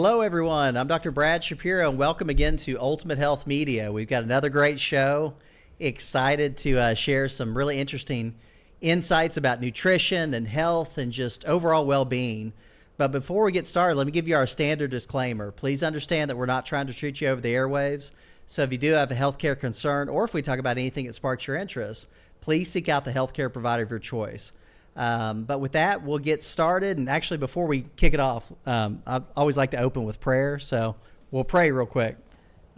Hello, everyone. I'm Dr. Brad Shapiro, and welcome again to Ultimate Health Media. We've got another great show. Excited to share some really interesting insights about nutrition and health and just overall well-being. But before we get started, let me give you our standard disclaimer. Please understand that we're not trying to treat you over the airwaves. So if you do have a healthcare concern, or if we talk about anything that sparks your interest, please seek out the healthcare provider of your choice. But with that, we'll get started. And actually, before we kick it off, I always like to open with prayer. So we'll pray real quick.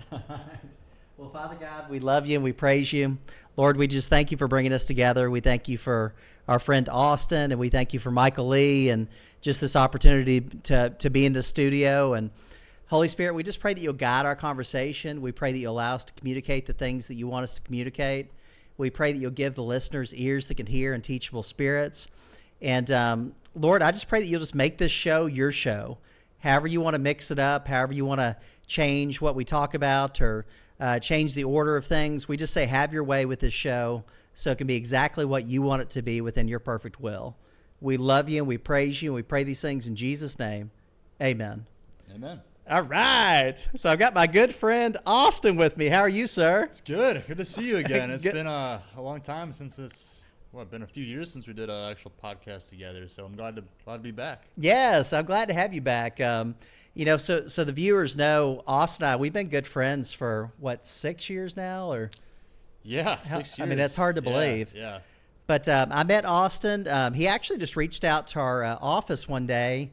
Well, Father God, we love you and we praise you. Lord, we just thank you for bringing us together. We thank you for our friend Austin, and we thank you for Michael Lee and just this opportunity to be in the studio. And Holy Spirit, we just pray that you'll guide our conversation. We pray that you'll allow us to communicate the things that you want us to communicate. We pray that you'll give the listeners ears that can hear and teachable spirits. And Lord, I just pray that you'll just make this show your show. However you want to mix it up, however you want to change what we talk about or change the order of things, we just say have your way with this show so it can be exactly what you want it to be within your perfect will. We love you and we praise you and we pray these things in Jesus' name. Amen. Amen. All right. So I've got my good friend Austin with me. How are you, sir? It's good. Good to see you again. It's been a long time since been a few years since we did an actual podcast together. So I'm glad to be back. Yes, I'm glad to have you back. So the viewers know Austin and I, we've been good friends for 6 years now, or yeah, 6 years. I mean, that's hard to believe. Yeah. But I met Austin. He actually just reached out to our office one day,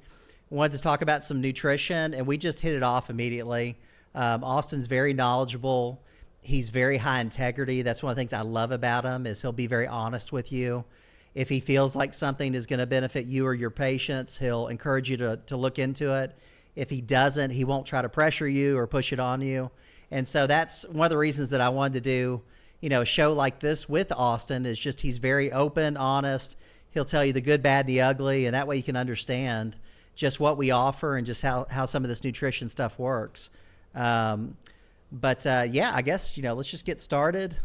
wanted to talk about some nutrition, and we just hit it off immediately. Austin's very knowledgeable. He's very high integrity. That's one of the things I love about him is he'll be very honest with you. If he feels like something is going to benefit you or your patients, he'll encourage you to look into it. If he doesn't, he won't try to pressure you or push it on you. And so that's one of the reasons that I wanted to do, a show like this with Austin is just he's very open, honest. He'll tell you the good, bad, the ugly, and that way you can understand just what we offer and just how some of this nutrition stuff works. I guess, let's just get started,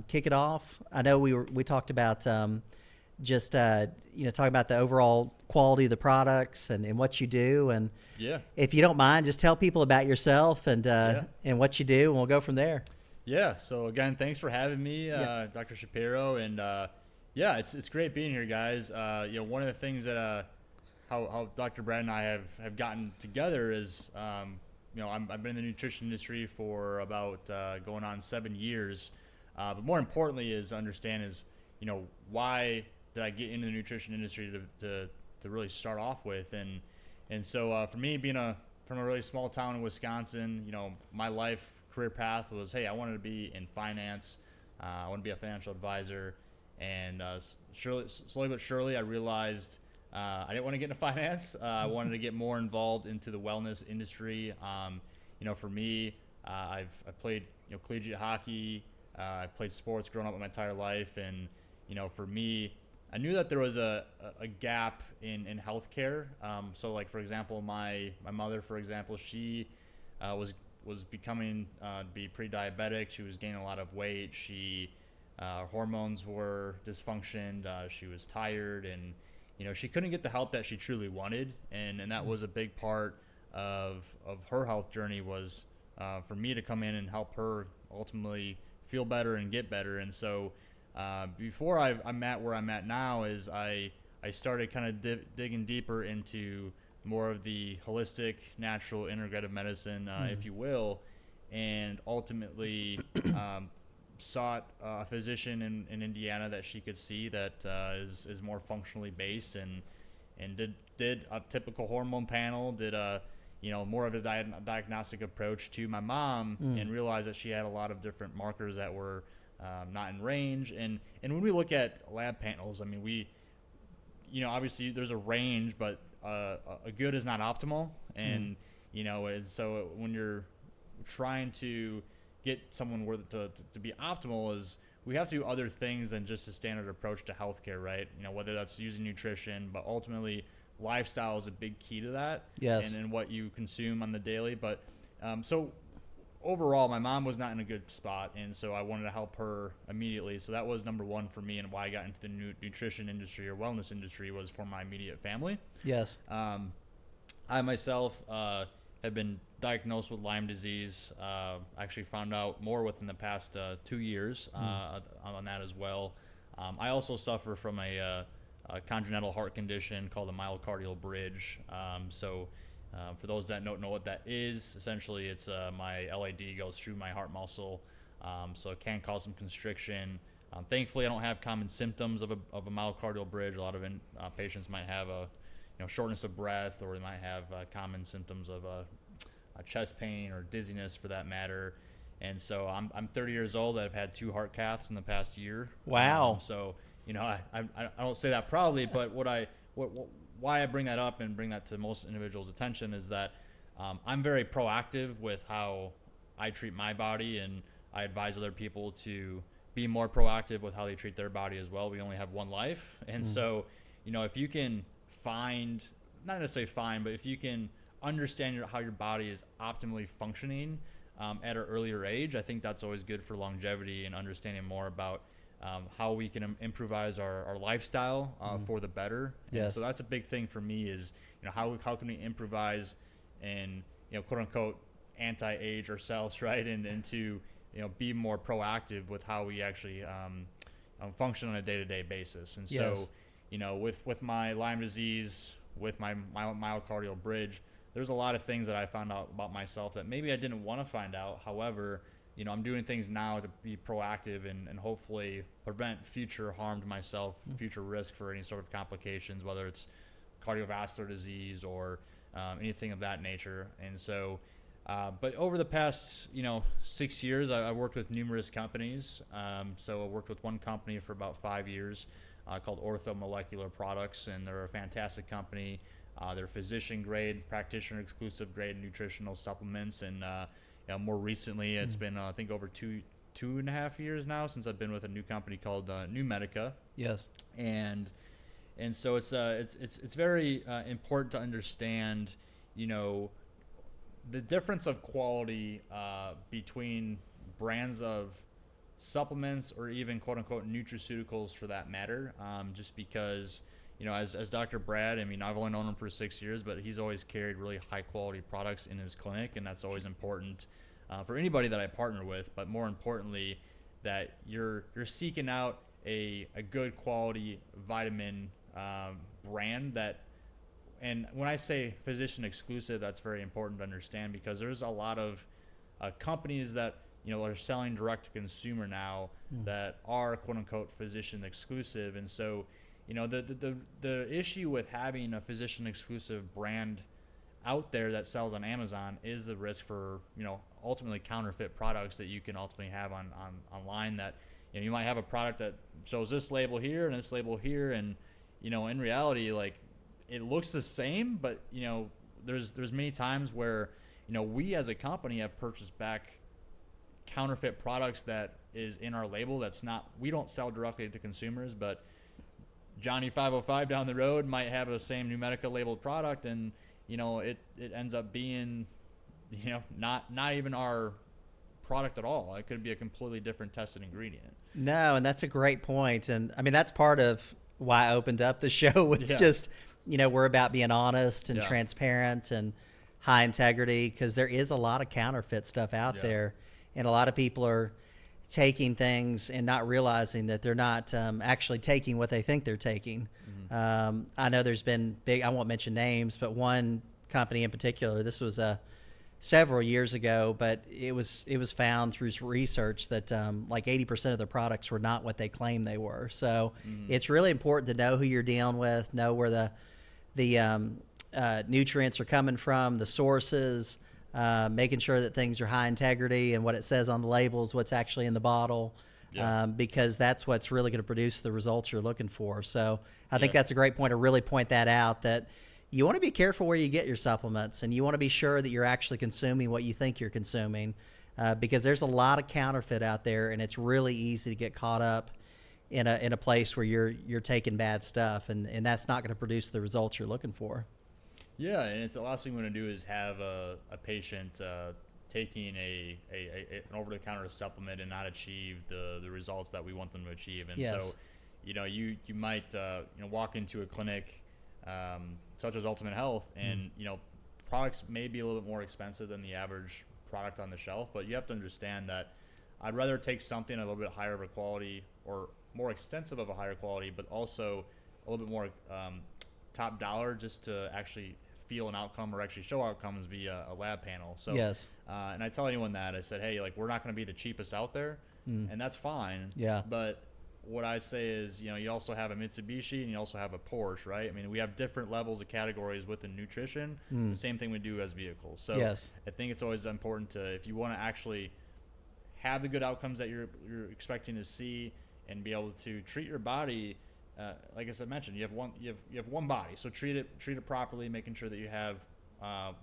kick it off. I know we talked about talking about the overall quality of the products and what you do. And yeah, if you don't mind, just tell people about yourself and what you do, and we'll go from there. Yeah. So again, thanks for having me, Dr. Shapiro. And it's great being here, guys. One of the things that how Dr. Brad and I have gotten together is, I've been in the nutrition industry for about going on 7 years. But more importantly is why did I get into the nutrition industry to really start off with? And so for me, being from a really small town in Wisconsin, my career path was, hey, I wanted to be in finance. I want to be a financial advisor. And slowly but surely, I realized I didn't want to get into finance. I wanted to get more involved into the wellness industry. For me, I've played collegiate hockey. I played sports growing up my entire life, and for me, I knew that there was a gap in healthcare. So, like for example, my mother, for example, she was becoming to be pre-diabetic. She was gaining a lot of weight. Her hormones were dysfunctioned. She was tired and she couldn't get the help that she truly wanted, and that was a big part of her health journey was for me to come in and help her ultimately feel better and get better. And so before I'm at where I'm at now is I started kind of digging deeper into more of the holistic, natural, integrative medicine, if you will, and ultimately sought a physician in Indiana that she could see that is more functionally based and did a typical hormone panel, did a more of a diagnostic approach to my mom, and realized that she had a lot of different markers that were not in range. And when we look at lab panels, I mean, we obviously there's a range, but a good is not optimal, and so when you're trying to get someone to be optimal is we have to do other things than just a standard approach to healthcare, right? Whether that's using nutrition, but ultimately lifestyle is a big key to that. Yes. And what you consume on the daily. But so overall, my mom was not in a good spot, and so I wanted to help her immediately. So that was number one for me, and why I got into the nutrition industry or wellness industry was for my immediate family. Yes. I myself have been diagnosed with Lyme disease. Actually found out more within the past 2 years on that as well. I also suffer from a congenital heart condition called a myocardial bridge. For those that don't know what that is, essentially it's my LAD goes through my heart muscle, so it can cause some constriction. Thankfully, I don't have common symptoms of a myocardial bridge. A lot of patients might have shortness of breath, or they might have common symptoms of chest pain or dizziness, for that matter. And so I'm 30 years old. I've had 2 heart caths in the past year. Wow. So I don't say that proudly, but why I bring that up and bring that to most individuals' attention is that I'm very proactive with how I treat my body, and I advise other people to be more proactive with how they treat their body as well. We only have one life. And so, if you can not necessarily find, but if you can understand how your body is optimally functioning at an earlier age, I think that's always good for longevity and understanding more about how we can improvise our lifestyle for the better. Yes. And so that's a big thing for me is, how can we improvise and, quote unquote, anti-age ourselves, right? And to, be more proactive with how we actually function on a day-to-day basis. And Yes. so, with my Lyme disease, with my myocardial bridge, there's a lot of things that I found out about myself that maybe I didn't want to find out. However, I'm doing things now to be proactive and hopefully prevent future harm to myself, future risk for any sort of complications, whether it's cardiovascular disease or anything of that nature. And so, but over the past, 6 years, I worked with numerous companies. So I worked with one company for about 5 years called Ortho Molecular Products, and they're a fantastic company. They're physician grade, practitioner exclusive grade nutritional supplements, and more recently, it's been I think over two and a half years now since I've been with a new company called New Medica. Yes. And so it's very important to understand, the difference of quality between brands of supplements or even quote unquote nutraceuticals for that matter. Just because, as Dr. Brad, I've only known him for 6 years, but he's always carried really high quality products in his clinic, and that's always important for anybody that I partner with. But more importantly, that you're seeking out a good quality vitamin brand that. And when I say physician exclusive, that's very important to understand, because there's a lot of companies that are selling direct to consumer now that are quote unquote physician exclusive. And so, the issue with having a physician exclusive brand out there that sells on Amazon is the risk for ultimately counterfeit products that you can ultimately have on online. That you might have a product that shows this label here and this label here, and in reality, like, it looks the same, but there's many times where we as a company have purchased back counterfeit products that is in our label. That's not, we don't sell directly to consumers, but Johnny 505 down the road might have the same New Medica labeled product, and it ends up being not even our product at all. It could be a completely different tested ingredient. No, and that's a great point. And that's part of why I opened up the show with just, we're about being honest and transparent and high integrity, because there is a lot of counterfeit stuff out there, and a lot of people are taking things and not realizing that they're not actually taking what they think they're taking. I know there's been I won't mention names, but one company in particular, this was several years ago, but it was found through research that like 80% of the products were not what they claimed they were. So it's really important to know who you're dealing with, know where the nutrients are coming from, the sources, making sure that things are high integrity, and what it says on the labels, what's actually in the bottle, because that's what's really going to produce the results you're looking for. So I think that's a great point to really point that out, that you want to be careful where you get your supplements, and you want to be sure that you're actually consuming what you think you're consuming, because there's a lot of counterfeit out there, and it's really easy to get caught up in a place where you're taking bad stuff, and that's not going to produce the results you're looking for. Yeah, and it's the last thing we want to do is have a patient taking an over-the-counter supplement and not achieve the results that we want them to achieve. And so, you might walk into a clinic such as Ultimate Health, and products may be a little bit more expensive than the average product on the shelf, but you have to understand that I'd rather take something a little bit higher of a quality or more extensive of a higher quality, but also a little bit more top dollar just to actually feel an outcome or actually show outcomes via a lab panel. So Yes. And I tell anyone that, I said, hey, like, we're not going to be the cheapest out there, and that's fine. Yeah. But what I say is, you know, you also have a Mitsubishi and you also have a Porsche, right? I mean, we have different levels of categories within nutrition. The same thing we do as vehicles. So Yes. I think it's always important to, if you want to actually have the good outcomes that you're expecting to see and be able to treat your body, like I said, mentioned, you have one body, so treat it properly, making sure that you have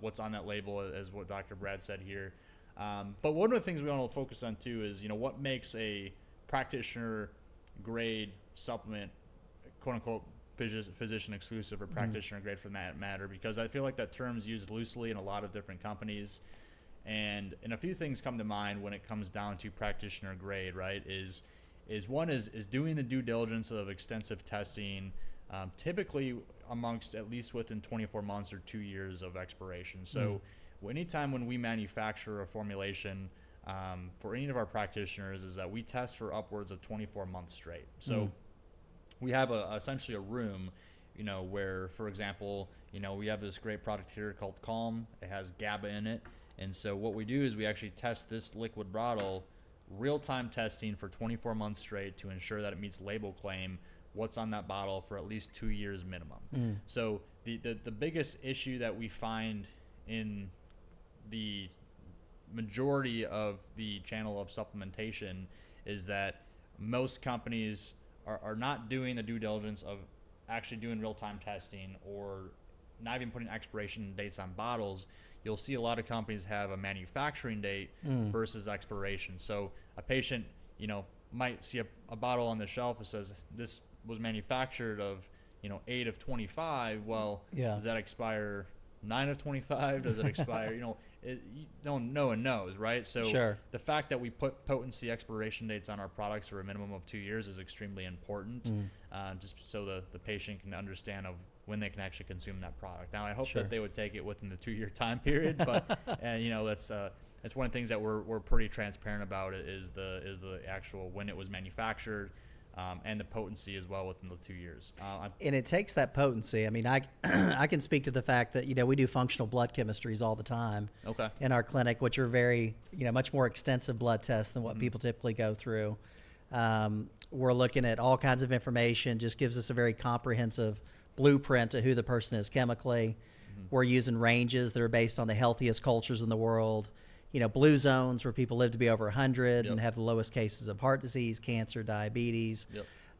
what's on that label, as what Dr. Brad said here. But one of the things we want to focus on too is, you know, what makes a practitioner grade supplement, quote unquote, physician exclusive or practitioner grade for that matter, because I feel like that term's used loosely in a lot of different companies. And a few things come to mind when it comes down to practitioner grade, right? Is one is doing the due diligence of extensive testing, typically amongst at least within 24 months or 2 years of expiration. So anytime when we manufacture a formulation for any of our practitioners, is that we test for upwards of 24 months straight. So we have essentially a room, you know, where, for example, you know, we have this great product here called Calm. It has GABA in it. And so what we do is we actually test this liquid bottle, real-time testing for 24 months straight to ensure that it meets label claim, what's on that bottle for at least 2 years minimum. So the biggest issue that we find in the majority of the channel of supplementation is that most companies are not doing the due diligence of actually doing real-time testing or not even putting expiration dates on bottles. You'll see a lot of companies have a manufacturing date versus expiration. So a patient, you know, might see a bottle on the shelf that says this was manufactured of, you know, 8 of 25. Well, does that expire 9 of 25? Does it expire? You know, no one knows, right? So the fact that we put potency expiration dates on our products for a minimum of 2 years is extremely important, just so the patient can understand of when they can actually consume that product. Now, I hope that they would take it within the 2 year time period, but you know, that's one of the things that we're pretty transparent about. It is the actual when it was manufactured, and the potency as well within the 2 years. And it takes that potency. I mean, I I can speak to the fact that, you know, we do functional blood chemistries all the time in our clinic, which are very, you know, much more extensive blood tests than what people typically go through. We're looking at all kinds of information, just gives us a very comprehensive blueprint of who the person is chemically. We're using ranges that are based on the healthiest cultures in the world. You know, blue zones where people live to be over 100 and have the lowest cases of heart disease, cancer, diabetes.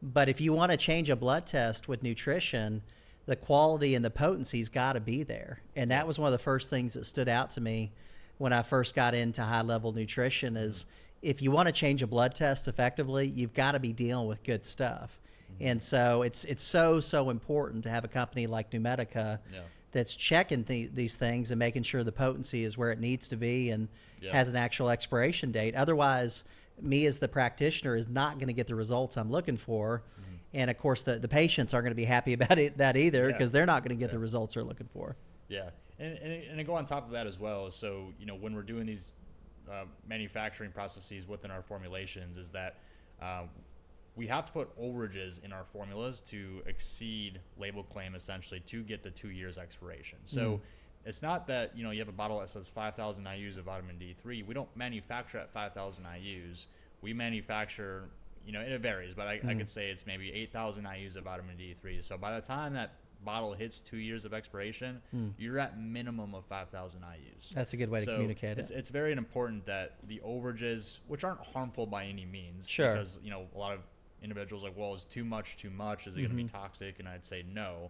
But if you want to change a blood test with nutrition, the quality and the potency's got to be there. And that was one of the first things that stood out to me when I first got into high-level nutrition is if you want to change a blood test effectively, you've got to be dealing with good stuff. And so it's so important to have a company like Numedica that's checking these things and making sure the potency is where it needs to be and has an actual expiration date. Otherwise, me as the practitioner is not going to get the results I'm looking for. And of course, the patients aren't going to be happy about that either because they're not going to get the results they're looking for. And to go on top of that as well, so, you know, when we're doing these manufacturing processes within our formulations is that we have to put overages in our formulas to exceed label claim essentially to get the 2 years expiration. So it's not that, you know, you have a bottle that says 5,000 IUs of vitamin D3. We don't manufacture at 5,000 IUs. We manufacture, you know, and it varies, but I could say it's maybe 8,000 IUs of vitamin D3. So by the time that bottle hits 2 years of expiration, you're at minimum of 5,000 IUs. That's a good way to communicate it. It's very important that the overages, which aren't harmful by any means, because, you know, a lot of individuals are like, well, is too much? Is it going to be toxic? And I'd say no.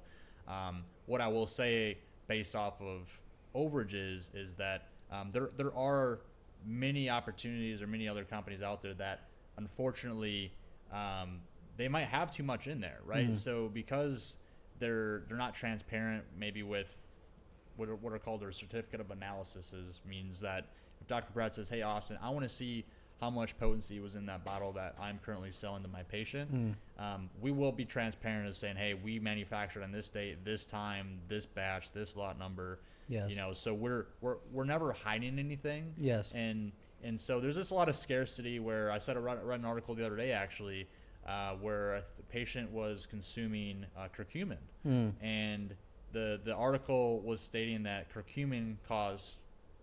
What I will say based off of overages is that there are many opportunities or many other companies out there that unfortunately they might have too much in there, right? So because they're not transparent maybe with what are called their certificate of analysis means that if Dr. Brad says, hey, Austin, I want to see how much potency was in that bottle that I'm currently selling to my patient. We will be transparent as saying, hey, we manufactured on this date, this time, this batch, this lot number. Yes. You know, so we're never hiding anything. Yes. And so there's just a lot of scarcity where I read an article the other day actually, where the patient was consuming curcumin, and the article was stating that curcumin caused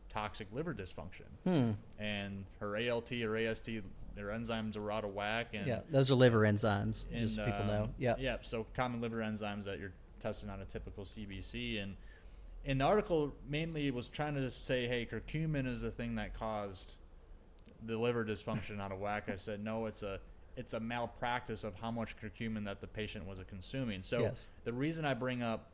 toxic liver dysfunction, and her ALT or AST, their enzymes are out of whack, and Yeah, those are liver enzymes, just so people know. Yeah, so common liver enzymes that you're testing on a typical CBC, and the article mainly was trying to say, hey, curcumin is the thing that caused the liver dysfunction out of whack. I said, no, it's a malpractice of how much curcumin that the patient was consuming. So Yes. the reason I bring up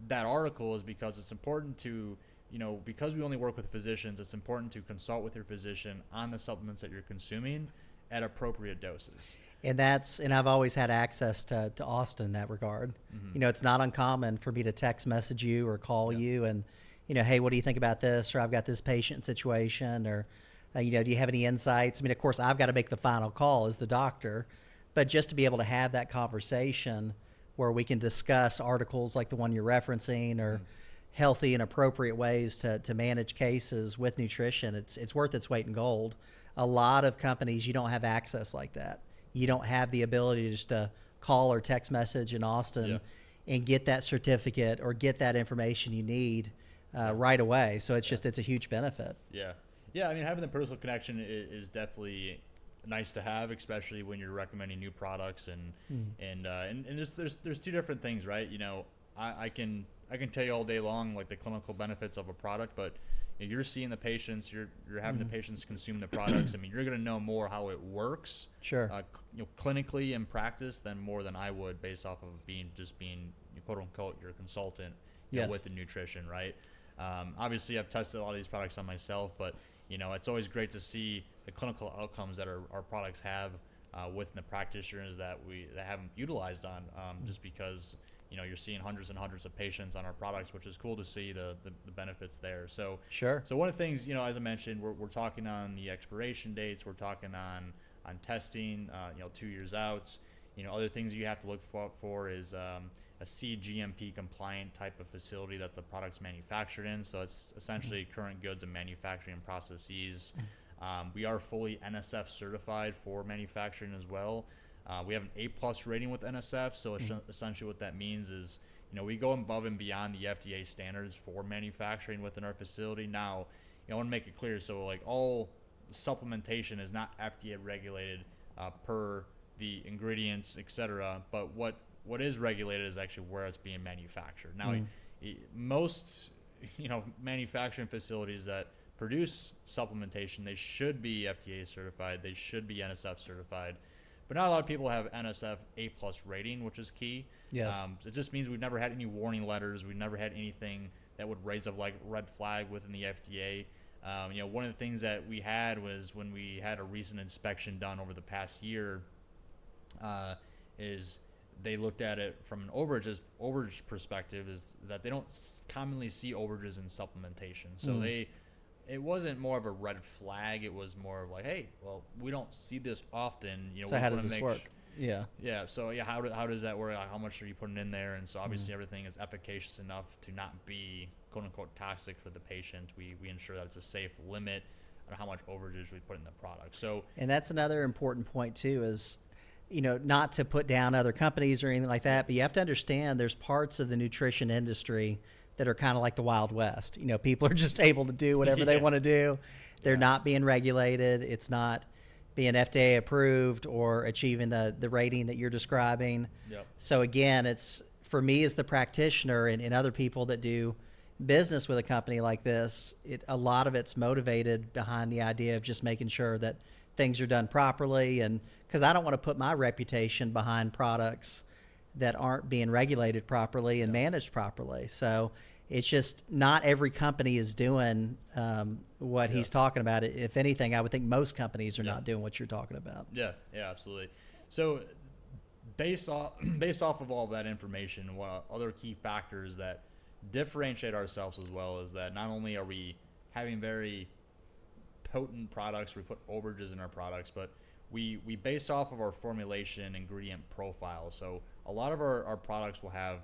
that article is because it's important to, you know, because we only work with physicians, it's important to consult with your physician on the supplements that you're consuming at appropriate doses. And I've always had access to Austin in that regard. You know, it's not uncommon for me to text message you or call you and, you know, hey, what do you think about this? Or I've got this patient situation, or, you know, do you have any insights? I mean, of course, I've got to make the final call as the doctor, but just to be able to have that conversation where we can discuss articles like the one you're referencing, or healthy and appropriate ways to manage cases with nutrition, it's worth its weight in gold. A lot of companies, you don't have access like that. You don't have the ability to just call or text message in Austin and get that certificate or get that information you need right away. So it's a huge benefit. Yeah, I mean, having the personal connection is definitely nice to have, especially when you're recommending new products, and there's two different things, right? You know, I can tell you all day long like the clinical benefits of a product, but you're seeing the patients, you're having the patients consume the products. I mean, you're going to know more how it works, Sure. Clinically in practice than I would based off of being quote unquote your consultant, Yes. with the nutrition, right? Obviously, I've tested a lot of these products on myself, but it's always great to see the clinical outcomes that our products have within the practitioners that haven't utilized on, just because you're seeing hundreds and hundreds of patients on our products, which is cool to see the benefits there. So Sure. So one of the things, as I mentioned, we're talking on the expiration dates, we're talking on testing, 2 years out. Other things you have to look for is a CGMP compliant type of facility that the product's manufactured in. So it's essentially current goods and manufacturing processes. We are fully NSF certified for manufacturing as well. We have an A+ rating with NSF. So essentially what that means is, we go above and beyond the FDA standards for manufacturing within our facility. Now, I want to make it clear. So like all supplementation is not FDA regulated per the ingredients, etc. But what is regulated is actually where it's being manufactured. Now, most manufacturing facilities that produce supplementation, they should be FDA certified, they should be NSF certified, but not a lot of people have NSF A+ rating, which is key. Yes. It just means we've never had any warning letters, we've never had anything that would raise a red flag within the FDA. One of the things that we had was when we had a recent inspection done over the past year, is they looked at it from an overage perspective, is that they don't commonly see overages in supplementation. So it wasn't more of a red flag. It was more of like, hey, well, we don't see this often. So how does this work? Yeah. Yeah. So how does that work? How much are you putting in there? And so obviously everything is efficacious enough to not be quote unquote toxic for the patient. We ensure that it's a safe limit on how much overages we put in the product. So, and that's another important point too, is, not to put down other companies or anything like that, but you have to understand there's parts of the nutrition industry that are kind of like the Wild West. People are just able to do whatever they want to do. They're not being regulated. It's not being FDA approved or achieving the rating that you're describing. Yep. So again, it's for me as the practitioner and other people that do business with a company like this, a lot of it's motivated behind the idea of just making sure that things are done properly, and because I don't want to put my reputation behind products that aren't being regulated properly and managed properly. So it's just not every company is doing what he's talking about. If anything, I would think most companies are not doing what you're talking about. Yeah, absolutely. So based off of all that information, what other key factors that differentiate ourselves as well is that not only are we having very potent products. We put overages in our products, but we base off of our formulation ingredient profile. So a lot of our products will have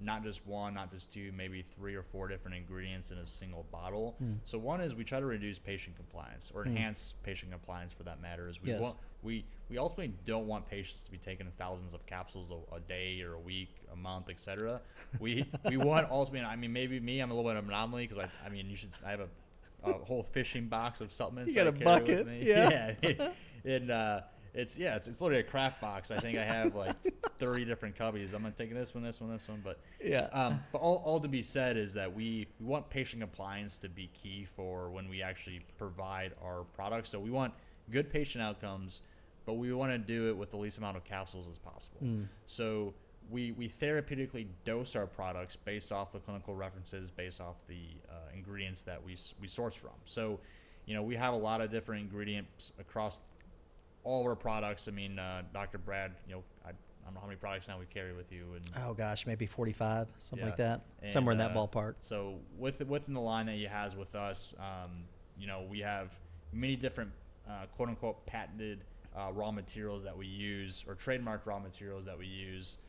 not just one, not just two, maybe 3 or 4 different ingredients in a single bottle. So one is we try to reduce patient compliance or enhance patient compliance for that matter. Is we ultimately don't want patients to be taking thousands of capsules a day or a week, a month, etc. We want ultimately, I mean, maybe me, I'm a little bit of an anomaly because I mean, I have a whole fishing box of supplements. You got I a carry bucket, with me. yeah. And it's literally a craft box. I think I have like 30 different cubbies. I'm taking this one, but but all to be said is that we want patient compliance to be key for when we actually provide our products. So we want good patient outcomes, but we want to do it with the least amount of capsules as possible. So we therapeutically dose our products based off the clinical references, based off the ingredients that we source from. So, you know, we have a lot of different ingredients across all of our products. I mean, Dr. Brad, you know, I don't know how many products now we carry with you. And Oh gosh, maybe 45, something like that, and, somewhere in that ballpark. So within the line that he has with us, you know, we have many different quote unquote patented raw materials that we use, or trademarked raw materials that we use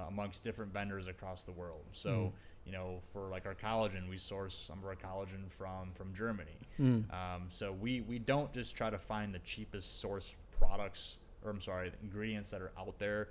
amongst different vendors across the world. So you know, for like our collagen, we source some of our collagen from Germany. So we don't just try to find the cheapest source products, or I'm sorry, the ingredients that are out there,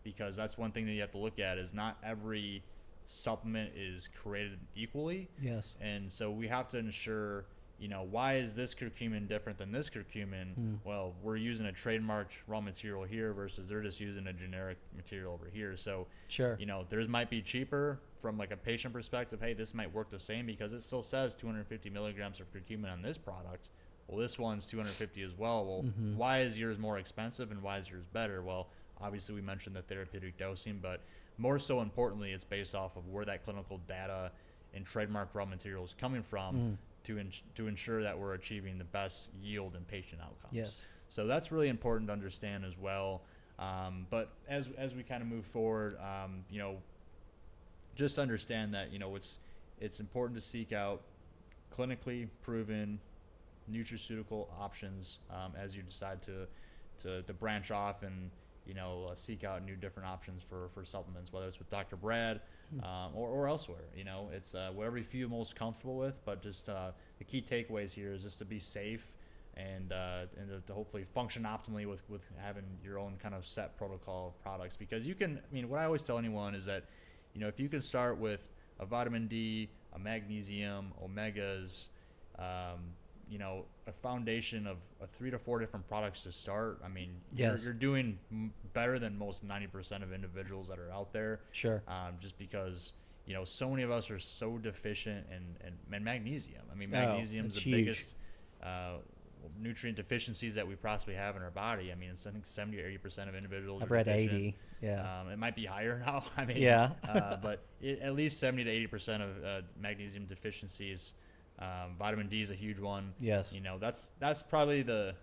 because that's one thing that you have to look at is not every supplement is created equally. Yes. And so we have to ensure, you know, why is this curcumin different than this curcumin? Well, we're using a trademarked raw material here versus they're just using a generic material over here. So, Sure. you know, theirs might be cheaper from like a patient perspective. Hey, this might work the same because it still says 250 milligrams of curcumin on this product. Well, this one's 250 as well. Well, why is yours more expensive and why is yours better? Well, obviously we mentioned the therapeutic dosing, but more so importantly, it's based off of where that clinical data and trademark raw material is coming from to ensure that we're achieving the best yield and patient outcomes. Yes. So that's really important to understand as well. But as we kind of move forward, you know, just understand that, you know, it's important to seek out clinically proven nutraceutical options as you decide to branch off and, you know, seek out new different options for supplements, whether it's with Dr. Brad or elsewhere. You know, it's whatever you feel most comfortable with, but just the key takeaways here is just to be safe and to hopefully function optimally with having your own kind of set protocol of products. Because you can, I mean, what I always tell anyone is that, you know, if you can start with a vitamin D, a magnesium, omegas, you know, a foundation of 3 to 4 different products to start. I mean, Yes. you're doing better than most 90% of individuals that are out there. Sure. Just because, you know, so many of us are so deficient in magnesium. I mean, Oh, magnesium is it's the huge. biggest nutrient deficiencies that we possibly have in our body. I mean, it's, I think 70 or 80% of individuals I've are read deficient. 80. Yeah. It might be higher now. I mean, Yeah. but at least 70 to 80% of magnesium deficiencies. Vitamin D is a huge one. Yes. You know, that's probably the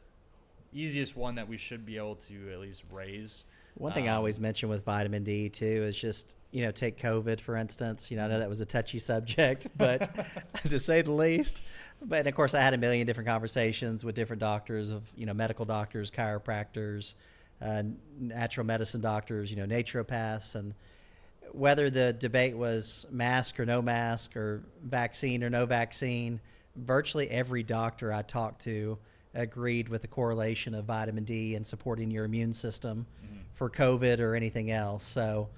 easiest one that we should be able to at least raise. One thing I always mention with vitamin D too is just, you know, take COVID for instance. You know, I know that was a touchy subject, but to say the least. But of course, I had a million different conversations with different doctors of, you know, medical doctors, chiropractors, natural medicine doctors, you know, naturopaths, and whether the debate was mask or no mask or vaccine or no vaccine, virtually every doctor I talked to agreed with the correlation of vitamin D and supporting your immune system for COVID or anything else. So,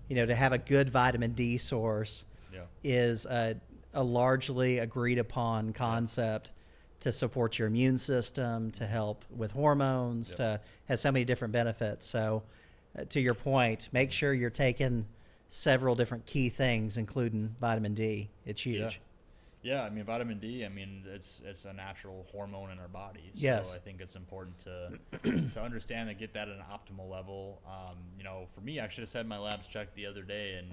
you know, to have a good vitamin D source is a largely agreed upon concept to support your immune system, to help with hormones, to has so many different benefits. So, to your point, make sure you're taking several different key things, including vitamin D. It's huge. Yeah, I mean, vitamin D, I mean, it's a natural hormone in our body. So Yes. I think it's important to to understand and get that at an optimal level. You know, for me, I should have had my labs checked the other day, and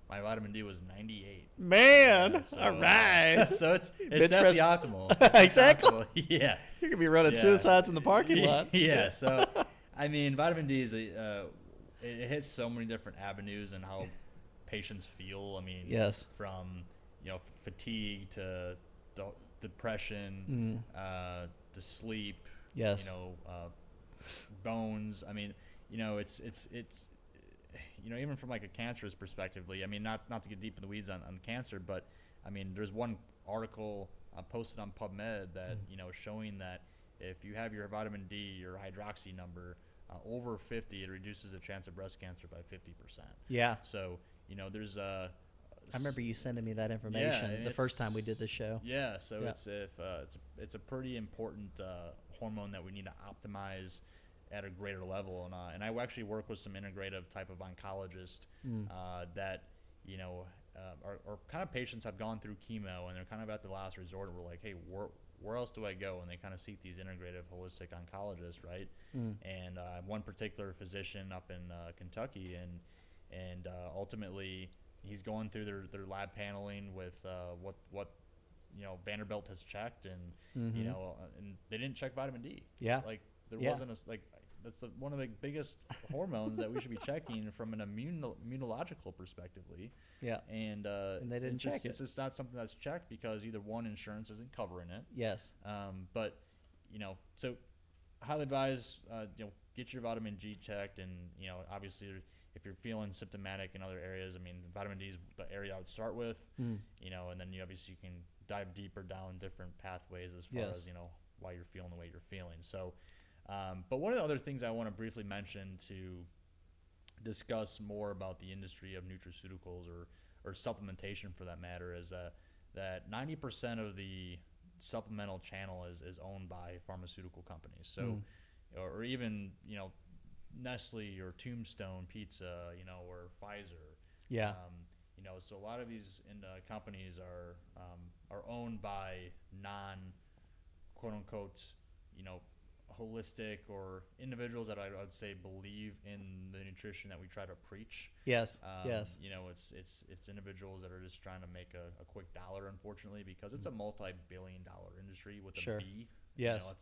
my vitamin D was 98. Man, So, all right. So it's Bench definitely press- optimal. It's Exactly. optimal. Yeah. You could be running Yeah. suicides in the parking lot. Yeah. So, I mean, vitamin D is it hits so many different avenues and how patients feel. I mean, Yes. from, you know, fatigue to depression, the sleep, Yes. bones. I mean, it's even from like a cancerous perspectively. I mean, not to get deep in the weeds on cancer, but I mean, there's one article posted on PubMed that showing that if you have your vitamin D, your hydroxy number over 50, it reduces the chance of breast cancer by 50%. Yeah. So there's I remember you sending me that information the first time we did this show. Yeah. So it's a pretty important hormone that we need to optimize at a greater level, and I actually work with some integrative type of oncologists that our kind of patients have gone through chemo and they're kind of at the last resort, and we're like, hey, where else do I go? And they kind of seek these integrative holistic oncologists, right? And one particular physician up in Kentucky, and ultimately he's going through their lab paneling with what Vanderbilt has checked, and and they didn't check vitamin D. Yeah. Like there wasn't that's one of the biggest hormones that we should be checking from an immunological perspectively. Yeah. And they didn't check it. It's just not something that's checked because either one, insurance isn't covering it. Yes. But so highly advise get your vitamin G checked, and obviously if you're feeling symptomatic in other areas, I mean vitamin D is the area I would start with. And then you can dive deeper down different pathways as far as why you're feeling the way you're feeling. So. But one of the other things I want to briefly mention to discuss more about the industry of nutraceuticals or supplementation for that matter is that 90% of the supplemental channel is owned by pharmaceutical companies. So, or even Nestle or Tombstone Pizza, or Pfizer. Yeah. So a lot of these companies are owned by non quote unquote holistic or individuals that I would say believe in the nutrition that we try to preach. Yes. Yes. It's individuals that are just trying to make a quick dollar, unfortunately, because it's a multi-billion-dollar industry with a B. Yes.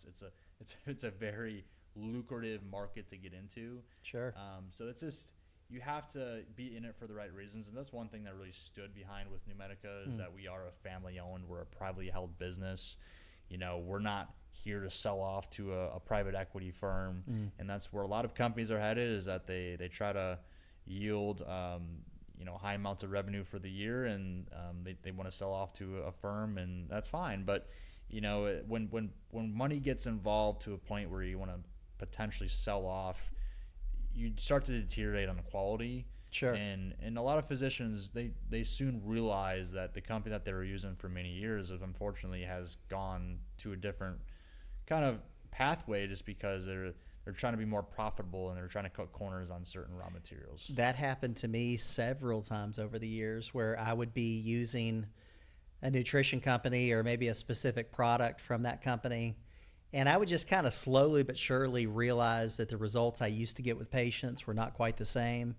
It's a very lucrative market to get into. Sure. So it's just you have to be in it for the right reasons, and that's one thing that really stood behind with Numedica is that we are a family-owned, we're a privately held business. We're not here to sell off to a private equity firm, and that's where a lot of companies are headed. Is that they try to yield high amounts of revenue for the year, and they want to sell off to a firm, and that's fine. But when money gets involved to a point where you want to potentially sell off, you start to deteriorate on the quality. Sure. And a lot of physicians, they soon realize that the company that they were using for many years unfortunately has gone to a different kind of pathway just because they're trying to be more profitable and they're trying to cut corners on certain raw materials. That happened to me several times over the years where I would be using a nutrition company or maybe a specific product from that company, and I would just kind of slowly but surely realize that the results I used to get with patients were not quite the same.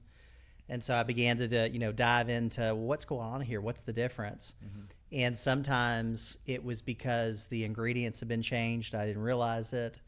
And so I began to dive into what's going on here, what's the difference. And sometimes it was because the ingredients had been changed, I didn't realize it,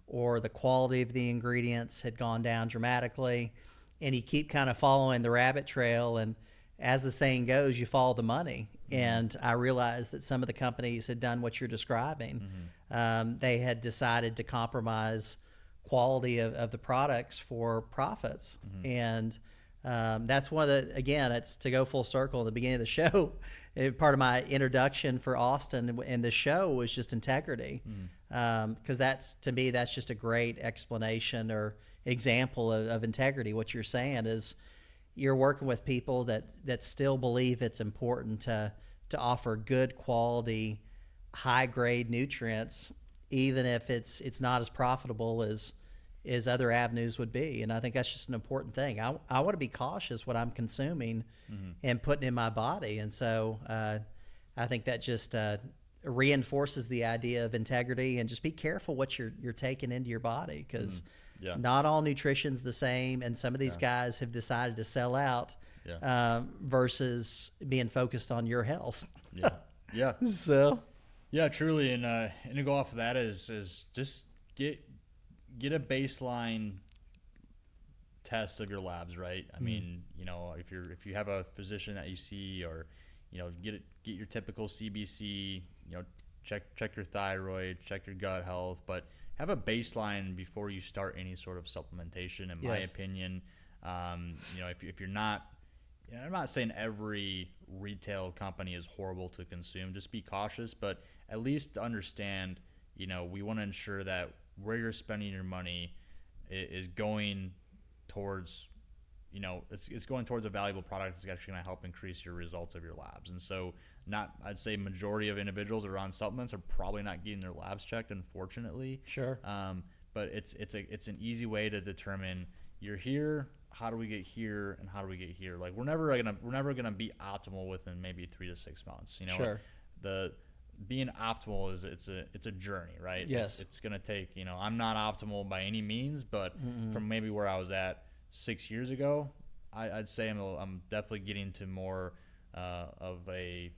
or the quality of the ingredients had gone down dramatically, and you keep kind of following the rabbit trail, and as the saying goes, you follow the money. And I realized that some of the companies had done what you're describing. They had decided to compromise quality of the products for profits. And that's one of the, again, it's to go full circle in the beginning of the show. Part of my introduction for Austin and the show was just integrity. Because that's, to me, that's just a great explanation or example of integrity. What you're saying is you're working with people that still believe it's important to offer good quality, high grade nutrients, even if it's not as profitable as other avenues would be. And I think that's just an important thing. I want to be cautious what I'm consuming and putting in my body. And so I think that just reinforces the idea of integrity, and just be careful what you're taking into your body, because not all nutrition's the same. And some of these guys have decided to sell out versus being focused on your health. So. Yeah, truly. And to go off of that is just get a baseline test of your labs, right? I mean, if you have a physician that you see, or get your typical CBC, check your thyroid, check your gut health, but have a baseline before you start any sort of supplementation. In my opinion, if you're not, I'm not saying every retail company is horrible to consume. Just be cautious, but at least understand, we want to ensure that where you're spending your money is going towards, it's going towards a valuable product that's actually going to help increase your results of your labs. And so I'd say majority of individuals that are on supplements are probably not getting their labs checked, unfortunately. Sure. But it's an easy way to determine you're here. How do we get here, and how do we get here? Like we're never gonna be optimal within maybe 3 to 6 months. Sure. The being optimal is it's a journey, right? Yes. It's gonna take, I'm not optimal by any means, but from maybe where I was at 6 years ago, I'd say I'm definitely getting to more of a,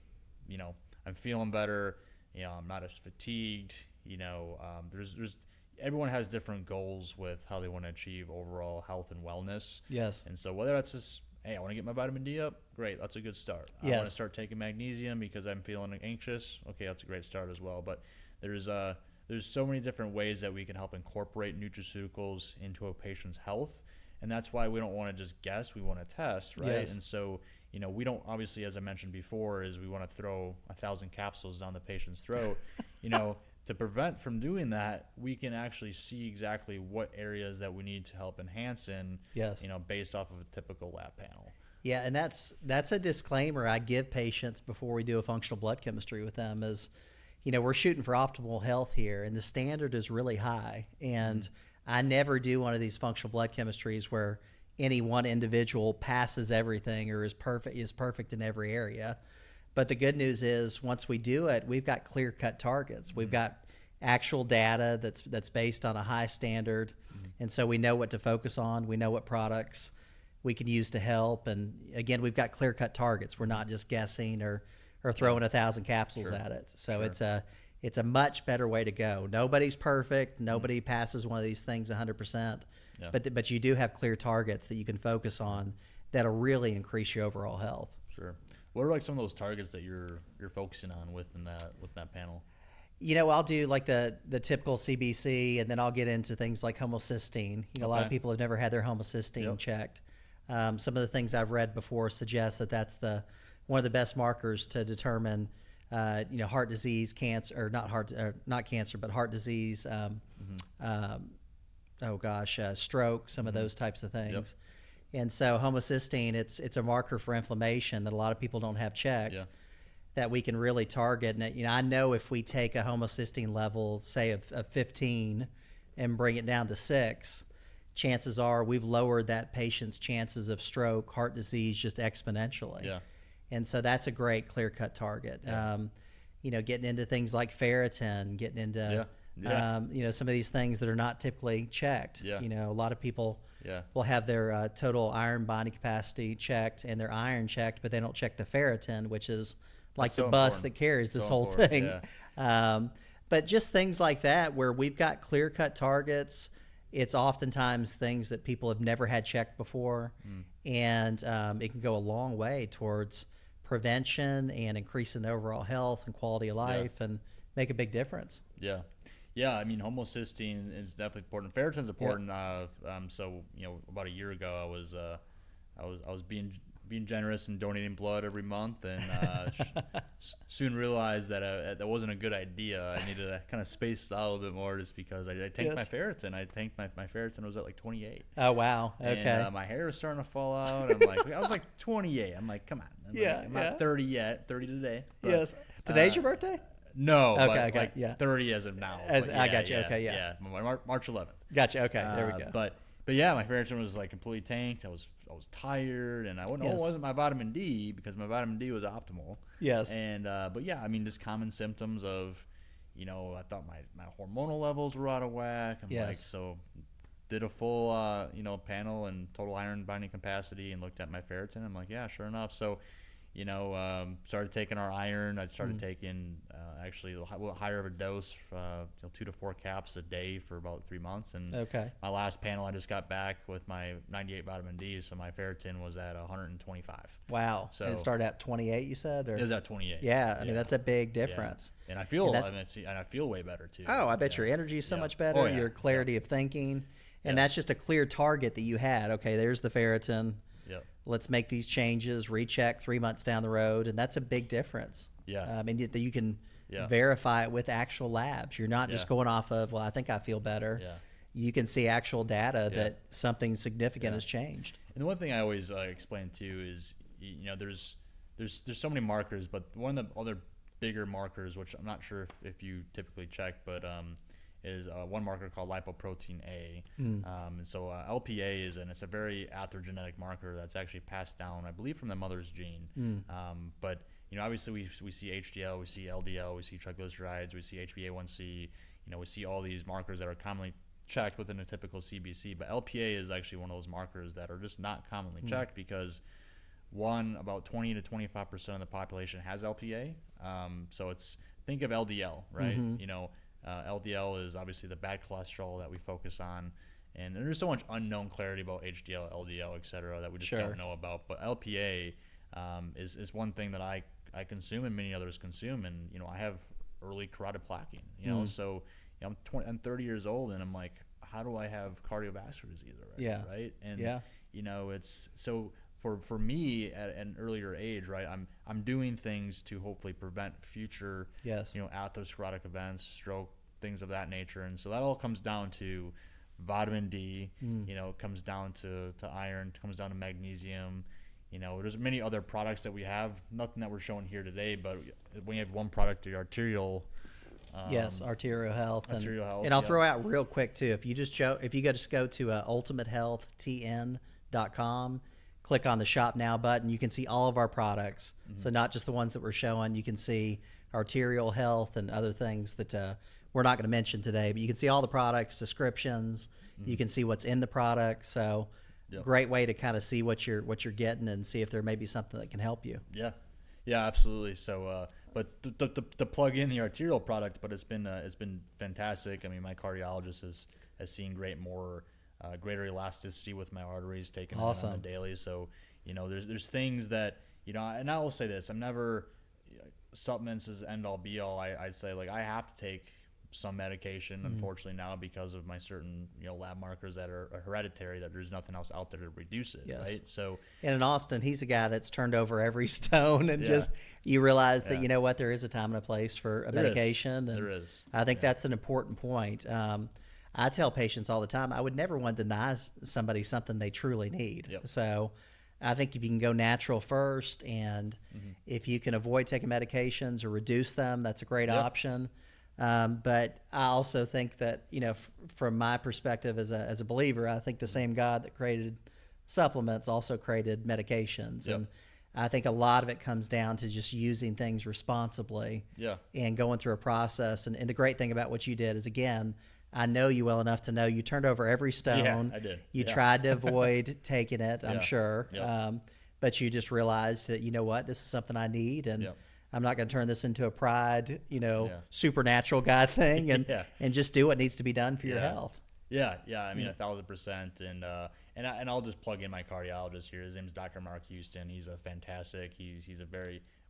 I'm feeling better. I'm not as fatigued. There's everyone has different goals with how they want to achieve overall health and wellness. Yes. And so whether that's just, hey, I want to get my vitamin D up, great, that's a good start. Yes. I want to start taking magnesium because I'm feeling anxious, okay, that's a great start as well. But there's so many different ways that we can help incorporate nutraceuticals into a patient's health, and that's why we don't want to just guess, we want to test, right? Yes. And so we don't, obviously, as I mentioned before, is we want to throw 1,000 capsules down the patient's throat. To prevent from doing that, we can actually see exactly what areas that we need to help enhance in, Yes. Based off of a typical lab panel. Yeah, and that's a disclaimer I give patients before we do a functional blood chemistry with them is, we're shooting for optimal health here, and the standard is really high. And I never do one of these functional blood chemistries where any one individual passes everything or is perfect in every area. But the good news is once we do it, we've got clear-cut targets. We've got actual data that's based on a high standard, and so we know what to focus on. We know what products we can use to help, and again, we've got clear-cut targets. We're not just guessing or throwing 1,000 capsules at it. So it's a much better way to go. Nobody's perfect. Nobody passes one of these things 100%. Yeah. But you do have clear targets that you can focus on that'll really increase your overall health. Sure. What are like some of those targets that you're focusing on within that panel? I'll do like the typical CBC, and then I'll get into things like homocysteine. A lot of people have never had their homocysteine checked. Some of the things I've read before suggest that that's one of the best markers to determine, heart disease, cancer, or not cancer, but heart disease. Stroke, some of those types of things. Yep. And so homocysteine, it's a marker for inflammation that a lot of people don't have checked that we can really target. And I know if we take a homocysteine level, say of 15, and bring it down to 6, chances are we've lowered that patient's chances of stroke, heart disease just exponentially. Yeah. And so that's a great clear-cut target. Yeah. Getting into things like ferritin, getting into some of these things that are not typically checked. Yeah. A lot of people will have their total iron binding capacity checked and their iron checked, but they don't check the ferritin, which is like the bus that carries this whole thing. Yeah. But just things like that where we've got clear-cut targets. It's oftentimes things that people have never had checked before, and it can go a long way towards prevention and increasing the overall health and quality of life and make a big difference. Yeah. Yeah, I mean, homocysteine is definitely important. Ferritin's important. So about a year ago, I was being generous and donating blood every month, and soon realized that that wasn't a good idea. I needed to kind of space out a little bit more, just because I tanked my ferritin. I tanked my ferritin was at like 28. Oh wow! Okay. And my hair was starting to fall out. I'm like, I was like 28. I'm like, come on. I'm not 30 yet. 30 today. But, yes. Today's your birthday? No. Okay. But like 30 as of now. I got you. Okay. Yeah. March 11th. Gotcha. Okay. There we go. But yeah, my ferritin was like completely tanked. I was tired, and I wouldn't know it wasn't my vitamin D, because my vitamin D was optimal. Yes. And but yeah, I mean, just common symptoms of, I thought my hormonal levels were out of whack. I'm like, so did a full panel and total iron binding capacity and looked at my ferritin. I'm like, yeah, sure enough. So, started taking our iron. I started taking actually a little higher of a dose, 2 to 4 caps a day for about 3 months. And Okay. my last panel, I just got back with my 98 vitamin D, so my ferritin was at 125. Wow. So and it started at 28, you said? Or? it was at 28. Yeah, I mean, that's a big difference. And I feel, And and I feel way better too. Oh, I bet your energy is so much better, Oh, yeah. your clarity of thinking. And Yeah. that's just a clear target that you had. Okay, there's the ferritin. Yep. Let's make these changes, recheck 3 months down the road. And that's a big difference. Yeah. And you can Yeah. verify it with actual labs. You're not just Yeah. going off of, well, I think I feel better. Yeah. You can see actual data Yeah. that something significant Yeah. has changed. And the one thing I always explain too is, there's so many markers, but one of the other bigger markers, which I'm not sure if you typically check, but is one marker called lipoprotein A. And so LPA it's a very atherogenic marker that's actually passed down, I believe, from the mother's gene. But obviously we see HDL, we see LDL, we see triglycerides, we see HbA1c. We see all these markers that are commonly checked within a typical CBC. But LPA is actually one of those markers that are just not commonly checked because about 20 to 25% of the population has LPA. So think of LDL, right? LDL is obviously the bad cholesterol that we focus on, and there's so much unknown clarity about HDL, LDL, et cetera, that we just don't know about. But LPA is one thing that I consume and many others consume, and I have early carotid plaquing. So I'm 30 years old, and I'm like, how do I have cardiovascular disease already? Yeah. Right. And Yeah. it's so. For me at an earlier age, right, I'm doing things to hopefully prevent future, Yes. atherosclerotic events, stroke, things of that nature. And so that all comes down to vitamin D, comes down to iron, comes down to magnesium. There's many other products that we have, nothing that we're showing here today, but we have one product, the arterial. Yes, arterial health. Arterial health, And I'll yeah. throw out real quick too. If you just go to ultimatehealthtn.com, click on the Shop Now button, you can see all of our products. So not just the ones that we're showing. You can see arterial health and other things that we're not going to mention today. But you can see all the products, descriptions. You can see what's in the product. So Yep. great way to kind of see what you're getting and see if there may be something that can help you. Yeah, absolutely. So, but to plug in the arterial product, but it's been fantastic. I mean, my cardiologist has seen greater elasticity with my arteries taken Awesome. on the daily. So, there's things that and I will say this: I'm never supplements is end all be all. I'd say like I have to take some medication, unfortunately now because of my certain lab markers that are hereditary, that there's nothing else out there to reduce it. Yes. Right. So And in Austin, he's a guy that's turned over every stone, and Yeah. just you realize that Yeah. there is a time and a place for a There is. medication. And There is. I think that's an important point. I tell patients all the time, I would never want to deny somebody something they truly need. Yep. So I think if you can go natural first, and if you can avoid taking medications or reduce them, that's a great Yep. option. But I also think that, from my perspective as a believer, I think the same God that created supplements also created medications. Yep. And I think a lot of it comes down to just using things responsibly Yeah. and going through a process. And the great thing about what you did is, again, I know you well enough to know you turned over every stone. I did. You Yeah. tried to avoid taking it, I'm Yeah. sure. Yep. But you just realized that, this is something I need. And Yep. I'm not going to turn this into a pride, Yeah. supernatural God thing, and Yeah. and just do what needs to be done for your Yeah. health. Yeah. I mean, 1,000%. And I'll just plug in my cardiologist here. His name is Dr. Mark Houston. He's a fantastic. He's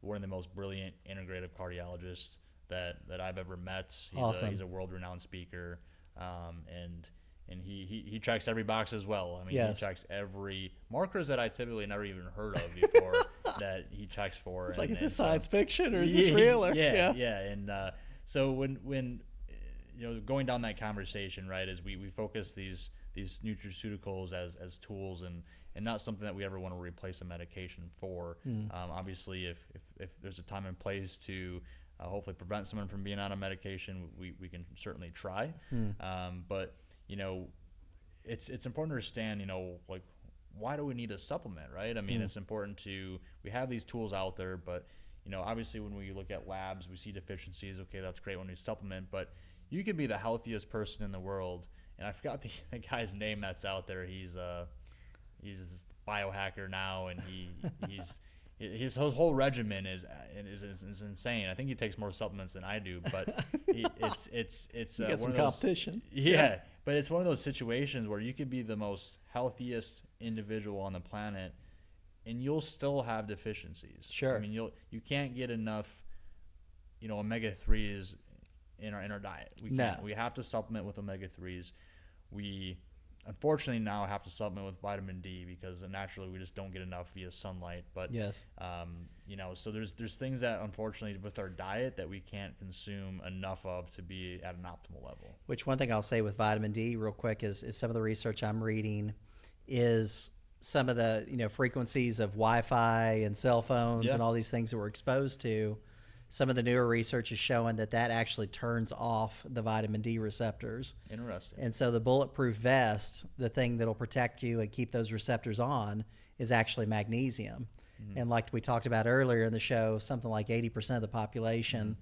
one of the most brilliant integrative cardiologists that I've ever met. Awesome. He's a world-renowned speaker, and he checks every box as well. I mean, Yes. he checks every markers that I typically never even heard of before that he checks for. It's like, is and this so- science fiction or is this real? Or, yeah. And so when going down that conversation, right, is we focus these nutraceuticals as tools and not something that we ever want to replace a medication for. Obviously, if there's a time and place to hopefully prevent someone from being on a medication, we can certainly try. But it's important to understand, like, why do we need a supplement, right? I mean, it's important we have these tools out there, but obviously when we look at labs, we see deficiencies. Okay, that's great when we supplement, but you could be the healthiest person in the world, and I forgot the guy's name that's out there. He's this biohacker now, and he's his whole regimen is insane. I think he takes more supplements than I do, but it's You one got some of those, competition. Yeah, but it's one of those situations where you could be the most healthiest individual on the planet, and you'll still have deficiencies. Sure. I mean, you can't get enough, omega-3s in our diet. We can't. No. We have to supplement with omega-3s. We unfortunately now have to supplement with vitamin D because naturally we just don't get enough via sunlight. But Yes. so there's things that unfortunately with our diet that we can't consume enough of to be at an optimal level. Which one thing I'll say with vitamin D real quick is some of the research I'm reading is some of the frequencies of Wi-Fi and cell phones Yeah. and all these things that we're exposed to. Some of the newer research is showing that actually turns off the vitamin D receptors. Interesting. And so the bulletproof vest, the thing that'll protect you and keep those receptors on, is actually magnesium. And like we talked about earlier in the show, something like 80% of the population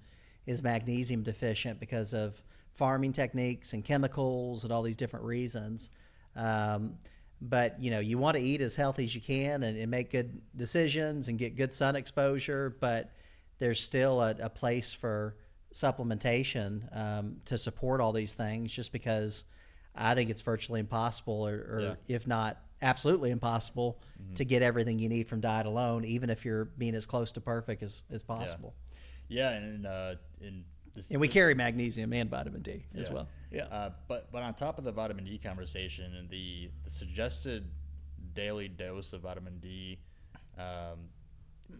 is magnesium deficient because of farming techniques and chemicals and all these different reasons. But you want to eat as healthy as you can and make good decisions and get good sun exposure, but there's still a place for supplementation to support all these things, just because I think it's virtually impossible or if not absolutely impossible to get everything you need from diet alone, even if you're being as close to perfect as possible. Yeah, and we carry magnesium and vitamin D as well. Yeah. But on top of the vitamin D conversation, and the suggested daily dose of vitamin D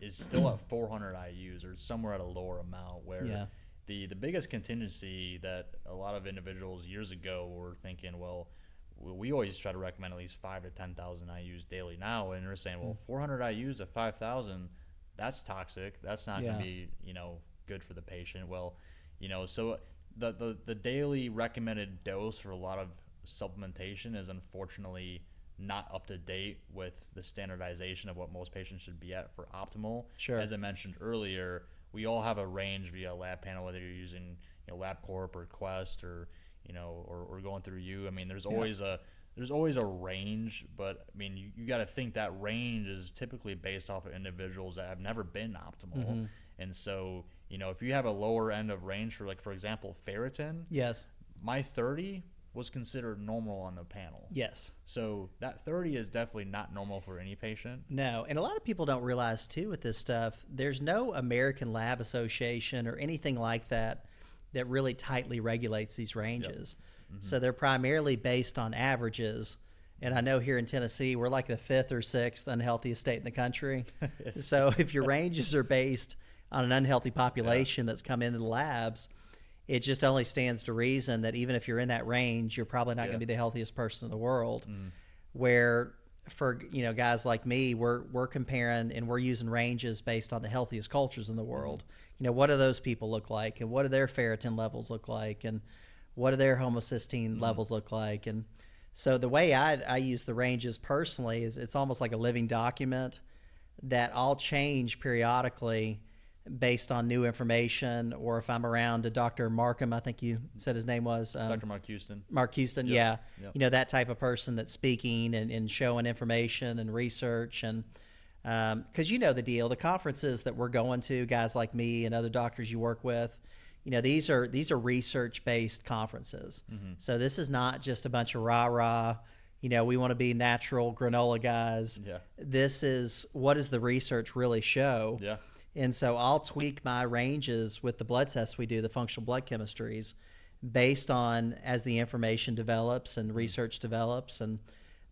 is still at 400 IUs or somewhere at a lower amount, where the biggest contingency that a lot of individuals years ago were thinking, well, we always try to recommend at least 5,000 to 10,000 IUs daily now, and they're saying, well, 400 IUs at 5,000, that's toxic. That's not going to be good for the patient. Well, so the daily recommended dose for a lot of supplementation is unfortunately not up to date with the standardization of what most patients should be at for optimal. Sure. As I mentioned earlier, we all have a range via lab panel, whether you're using LabCorp or Quest or or going through you. I mean, there's always a range, but I mean, you got to think that range is typically based off of individuals that have never been optimal. And so, if you have a lower end of range for example, ferritin, Yes. my 30 was considered normal on the panel. Yes. So that 30 is definitely not normal for any patient. No, and a lot of people don't realize too with this stuff, there's no American Lab Association or anything like that really tightly regulates these ranges. So they're primarily based on averages. And I know here in Tennessee, we're like the 5th or 6th unhealthiest state in the country. So if your ranges are based on an unhealthy population that's come into the labs, it just only stands to reason that even if you're in that range, you're probably not going to be the healthiest person in the world. Where for guys like me, we're comparing and we're using ranges based on the healthiest cultures in the world. What do those people look like, and what do their ferritin levels look like, and what do their homocysteine levels look like? And so the way I use the ranges personally is it's almost like a living document that I'll change periodically based on new information, or if I'm around a Dr. Markham, I think you said his name was. Dr. Mark Houston. Mark Houston, Yep. that type of person that's speaking and showing information and research. And because the deal, the conferences that we're going to, guys like me and other doctors you work with, these are research-based conferences. So this is not just a bunch of rah-rah, we want to be natural granola guys. Yeah. This is, what does the research really show? Yeah. And so I'll tweak my ranges with the blood tests we do, the functional blood chemistries, based on as the information develops and research develops.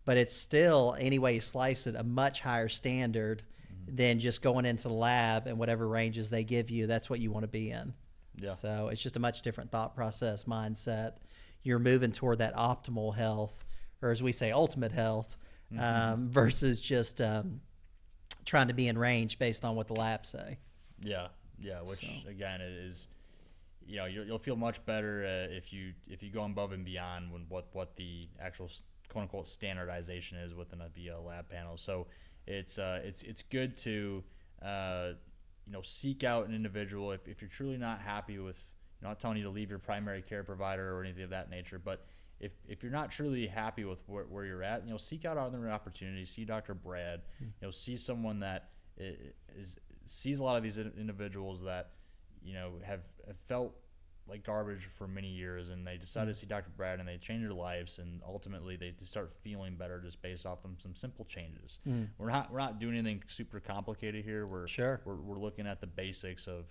But it's still, any way you slice it, a much higher standard than just going into the lab and whatever ranges they give you, that's what you want to be in. Yeah. So it's just a much different thought process, mindset. You're moving toward that optimal health, or as we say, ultimate health, versus just trying to be in range based on what the labs say. Yeah, which again is, you'll feel much better if you go above and beyond when what the actual quote unquote standardization is within a lab panel. So it's good to seek out an individual if you're truly not happy with. Not telling you to leave your primary care provider or anything of that nature, but if you're not truly happy with where you're at, seek out other opportunities. See Dr. Brad, see someone that sees a lot of these individuals that, have felt like garbage for many years, and they decided to see Dr. Brad, and they change their lives, and ultimately they just start feeling better just based off of some simple changes. We're not doing anything super complicated here. We're looking at the basics of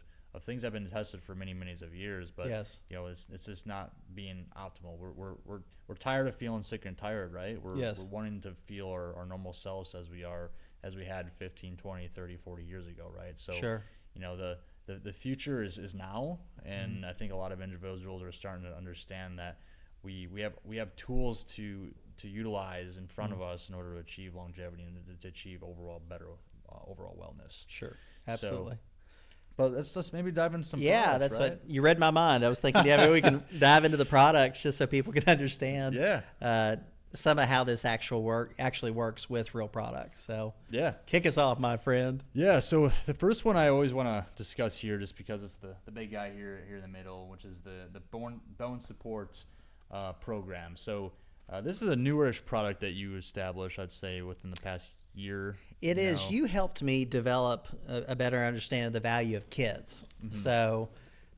things that have been tested for many of years, but Yes. it's just not being optimal. We're tired of feeling sick and tired, right? We're wanting to feel our normal selves as we had 15, 20, 30, 40 years ago, right? So Sure. the future is now, and I think a lot of individuals are starting to understand that we have tools to utilize in front of us in order to achieve longevity and to achieve better overall wellness. Sure. Absolutely. But let's just maybe dive into some Yeah, products, that's right? what you read my mind. I was thinking, maybe we can dive into the products just so people can understand some of how this actually works with real products. So kick us off, my friend. Yeah, so the first one I always want to discuss here, just because it's the big guy here in the middle, which is the bone support program. So this is a newer-ish product that you established, I'd say, within the past year. It is. You helped me develop a better understanding of the value of kits. So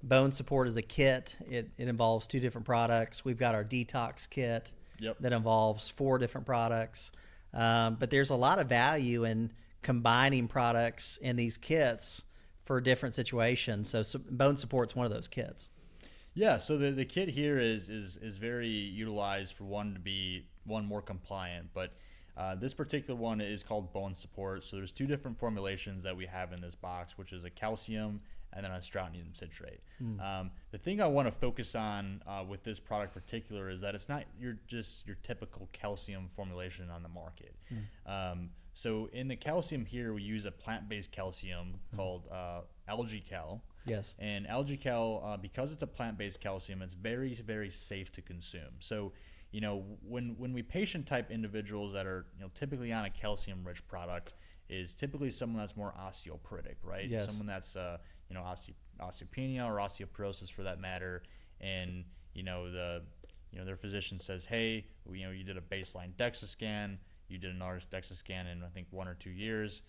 bone support is a kit. It involves 2 different products. We've got our detox kit that involves 4 different products. But there's a lot of value in combining products in these kits for different situations. So bone support's one of those kits. Yeah, so the kit here is very utilized for one to be more compliant, but this particular one is called Bone Support. So there's 2 different formulations that we have in this box, which is a calcium and then a strontium citrate. The thing I want to focus on with this product particular is that it's not your typical calcium formulation on the market. So in the calcium here, we use a plant-based calcium called AlgaeCal. Yes. And AlgaeCal, because it's a plant-based calcium, it's very, very safe to consume. So, when we patient type individuals that are, typically on a calcium-rich product, is typically someone that's more osteoporotic, right? Yes. Someone that's, osteopenia or osteoporosis for that matter, and their physician says, hey, you did a baseline DEXA scan, you did another DEXA scan in I think 1 or 2 years.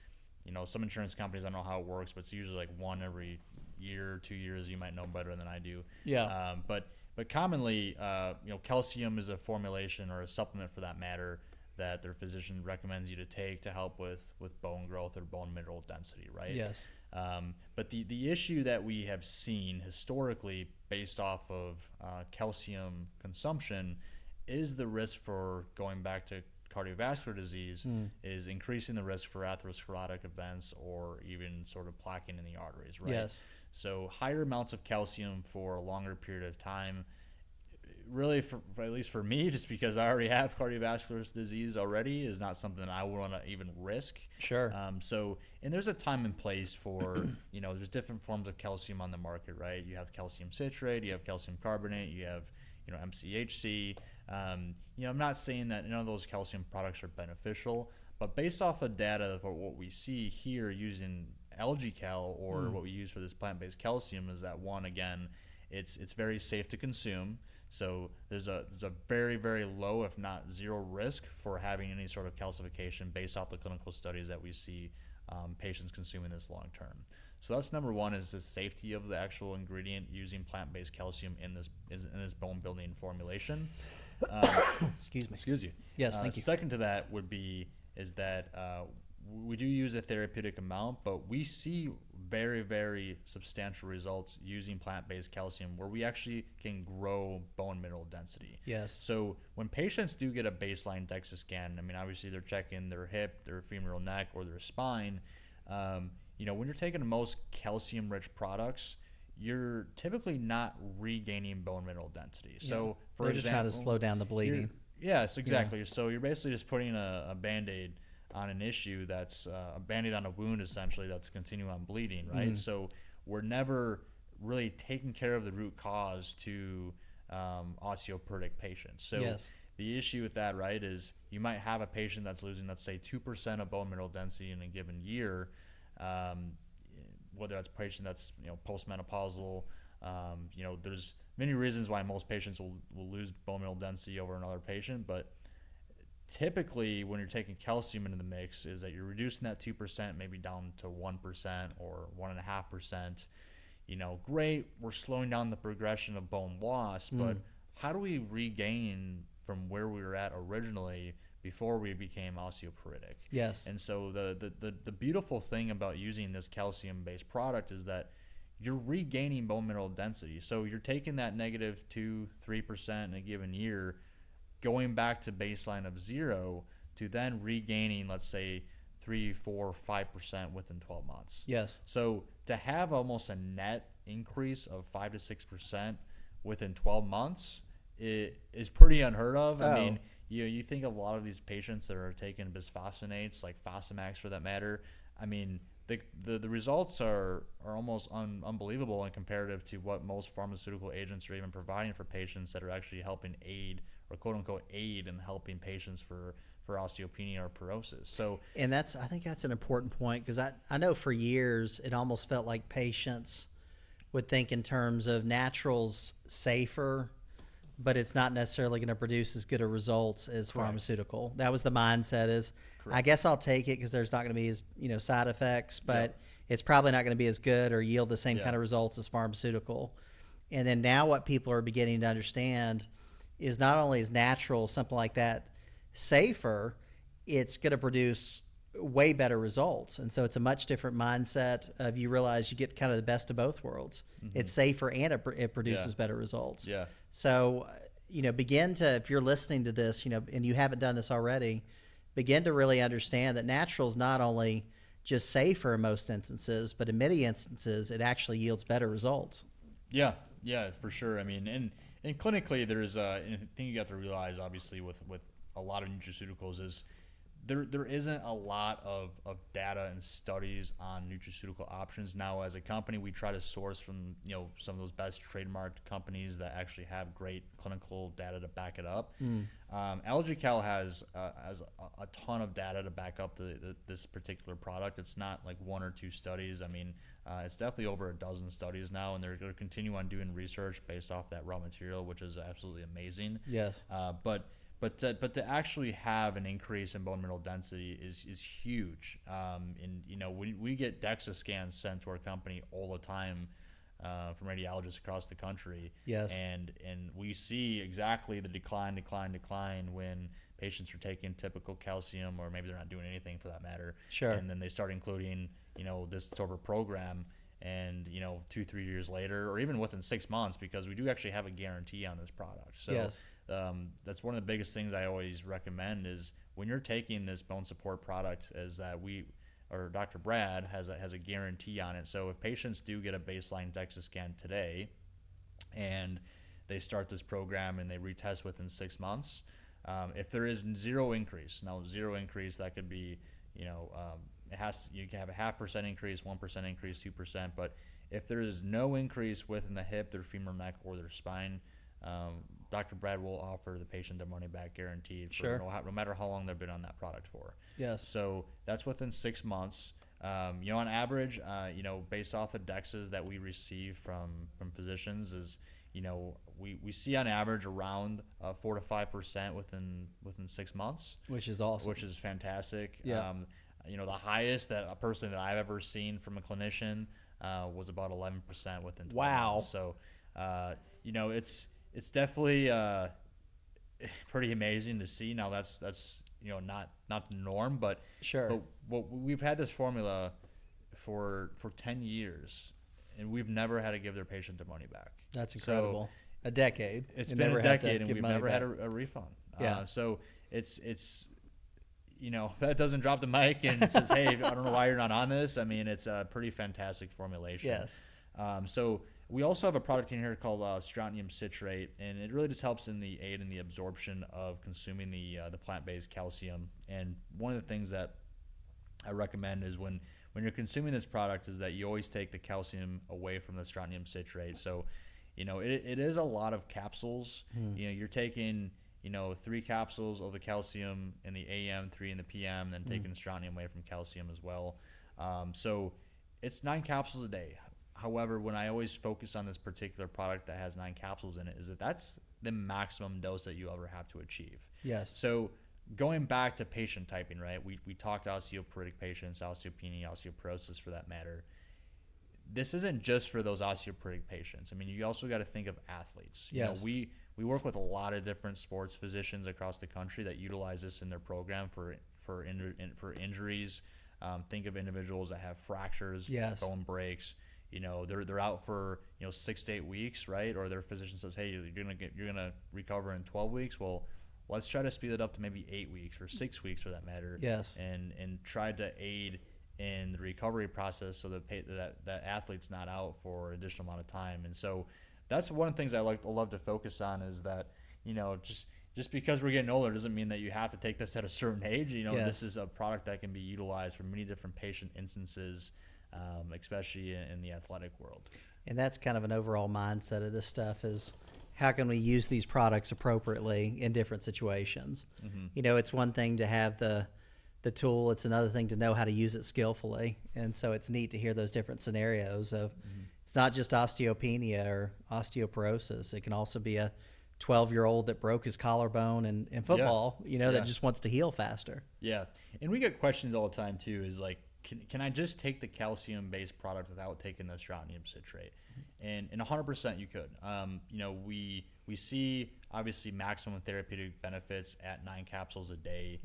Some insurance companies, I don't know how it works, but it's usually like 1 every year, 2 years. You might know better than I do. Yeah. But commonly, calcium is a formulation or a supplement for that matter that their physician recommends you to take to help with bone growth or bone mineral density, right? Yes. But the issue that we have seen historically based off of calcium consumption is the risk for going back to cardiovascular disease is increasing the risk for atherosclerotic events or even sort of plaquing in the arteries, right? Yes. So higher amounts of calcium for a longer period of time, really, for at least for me, just because I already have cardiovascular disease already, is not something I want to even risk. Sure. And there's a time and place for, there's different forms of calcium on the market, right? You have calcium citrate, you have calcium carbonate, you have, MCHC. I'm not saying that none of those calcium products are beneficial, but based off of data of what we see here using AlgaeCal or what we use for this plant-based calcium is that, one, again, it's very safe to consume. So there's a very, very low, if not zero, risk for having any sort of calcification based off the clinical studies that we see patients consuming this long term. So that's number one, is the safety of the actual ingredient using plant-based calcium in this bone building formulation. Excuse you. Yes, thank you. Second to that is that we do use a therapeutic amount, but we see very, very substantial results using plant-based calcium where we actually can grow bone mineral density. Yes. So when patients do get a baseline DEXA scan, obviously they're checking their hip, their femoral neck, or their spine. When you're taking the most calcium-rich products, you're typically not regaining bone mineral density. Yeah. So, for example, just trying to slow down the bleeding. Yes, exactly. Yeah. So you're basically just putting a Band-Aid on an issue that's a Band-Aid on a wound, essentially, that's continuing on bleeding, right? So we're never really taking care of the root cause to osteoporotic patients. So the issue with that, right, is you might have a patient that's losing, let's say, 2% of bone mineral density in a given year, whether that's a patient that's postmenopausal. There's many reasons why most patients will lose bone mineral density over another patient, but typically when you're taking calcium into the mix is that you're reducing that 2% maybe down to 1% or 1.5%. Great, we're slowing down the progression of bone loss, but how do we regain from where we were at originally before we became osteoporotic? Yes. And so the beautiful thing about using this calcium-based product is that you're regaining bone mineral density. So you're taking that negative 2-3% in a given year, going back to baseline of 0 to then regaining, let's say, 3-4-5% within 12 months. Yes. So to have almost a net increase of 5 to 6% within 12 months is pretty unheard of. Oh. I mean, you think of a lot of these patients that are taking bisphosphonates, like Fosamax for that matter. I mean, the results are almost unbelievable in comparative to what most pharmaceutical agents are even providing for patients that are actually helping aid, or quote unquote aid, in helping patients for osteopenia or porosis. So, and I think that's an important point, because I know for years it almost felt like patients would think in terms of naturals safer, but it's not necessarily going to produce as good a results as Correct. Pharmaceutical. That was the mindset is, Correct. I guess I'll take it because there's not going to be as side effects, but Yep. it's probably not going to be as good or yield the same Yeah. kind of results as Pharmaceutical. And then now what people are beginning to understand is not only is natural, something like that, safer, it's going to produce way better results. And so it's a much different mindset of, you realize you get kind of the best of both worlds. It's safer and it produces Yeah. better results. yeah. So, begin to, if you're listening to this, and you haven't done this already, begin to really understand that natural is not only just safer in most instances, but in many instances, it actually yields better results. Yeah, for sure. I mean, and clinically, there's a thing you have to realize, obviously, with a lot of nutraceuticals is there isn't a lot of data and studies on nutraceutical options. Now, as a company, we try to source from some of those best trademarked companies that actually have great clinical data to back it up. AlgaCal has a ton of data to back up this particular product. It's not like 1 or 2 studies. I mean, it's definitely over a dozen studies now, and they're going to continue on doing research based off that raw material, which is absolutely amazing. Yes. But to actually have an increase in bone mineral density is huge. And we get DEXA scans sent to our company all the time from radiologists across the country. Yes. And we see exactly the decline when patients are taking typical calcium, or maybe they're not doing anything for that matter. Sure. And then they start including this sort of program. And 2-3 years later, or even within 6 months, because we do actually have a guarantee on this product. So Yes. That's one of the biggest things I always recommend is when you're taking this bone support product, is that Dr. Brad has a guarantee on it. So if patients do get a baseline DEXA scan today, and they start this program and they retest within 6 months, if there is zero increase, that could be you can have a 0.5% increase, 1% increase, 2%. But if there is no increase within the hip, their femur, neck, or their spine, Dr. Brad will offer the patient their money back guaranteed for Sure. no matter how long they've been on that product for. Yes. So that's within 6 months. On average, based off the DEXAs that we receive from physicians, is we see on average around 4 to 5% within 6 months, Which is awesome. which is fantastic. Yeah. The highest that a person that I've ever seen from a clinician was about 11% within 12 Wow. months. So, it's definitely pretty amazing to see. Now that's not the norm, but Sure. but we've had this formula for 10 years, and we've never had to give their patient their money back. That's So, incredible. A decade. it's You been never a have to decade, and give we've money never back. had a refund. Yeah. So it's that doesn't drop the mic and says, hey, I don't know why you're not on this. I mean, it's a pretty fantastic formulation. Yes. So we also have a product in here called strontium citrate, and it really just helps in the aid in the absorption of consuming the plant-based calcium. And one of the things that I recommend is when you're consuming this product is that you always take the calcium away from the strontium citrate. So, it is a lot of capsules. You're taking 3 capsules of the calcium in the AM, 3 in the PM, then taking strontium away from calcium as well. So it's 9 capsules a day. However, when I always focus on this particular product that has 9 capsules in it, is that's the maximum dose that you ever have to achieve. Yes. So going back to patient typing, right? We talked osteoporotic patients, osteopenia, osteoporosis for that matter. This isn't just for those osteoporotic patients. I mean, you also got to think of athletes. You know, Yes. we work with a lot of different sports physicians across the country that utilize this in their program for injuries. Think of individuals that have fractures, Yes. bone breaks. You know, they're out for 6 to 8 weeks, right? Or their physician says, hey, you're gonna recover in 12 weeks. Well, let's try to speed it up to maybe 8 weeks or 6 weeks for that matter. Yes. And try to aid in the recovery process so that athlete's not out for an additional amount of time. And so that's one of the things I love to focus on is that, just because we're getting older doesn't mean that you have to take this at a certain age. Yes. This is a product that can be utilized for many different patient instances, especially in the athletic world. And that's kind of an overall mindset of this stuff is how can we use these products appropriately in different situations? Mm-hmm. It's one thing to have the tool. It's another thing to know how to use it skillfully. And so it's neat to hear those different scenarios of it's not just osteopenia or osteoporosis. It can also be a 12-year-old that broke his collarbone in football, that just wants to heal faster. Yeah. And we get questions all the time too, is like, can I just take the calcium-based product without taking the strontium citrate? And 100% you could. We see obviously maximum therapeutic benefits at 9 capsules a day.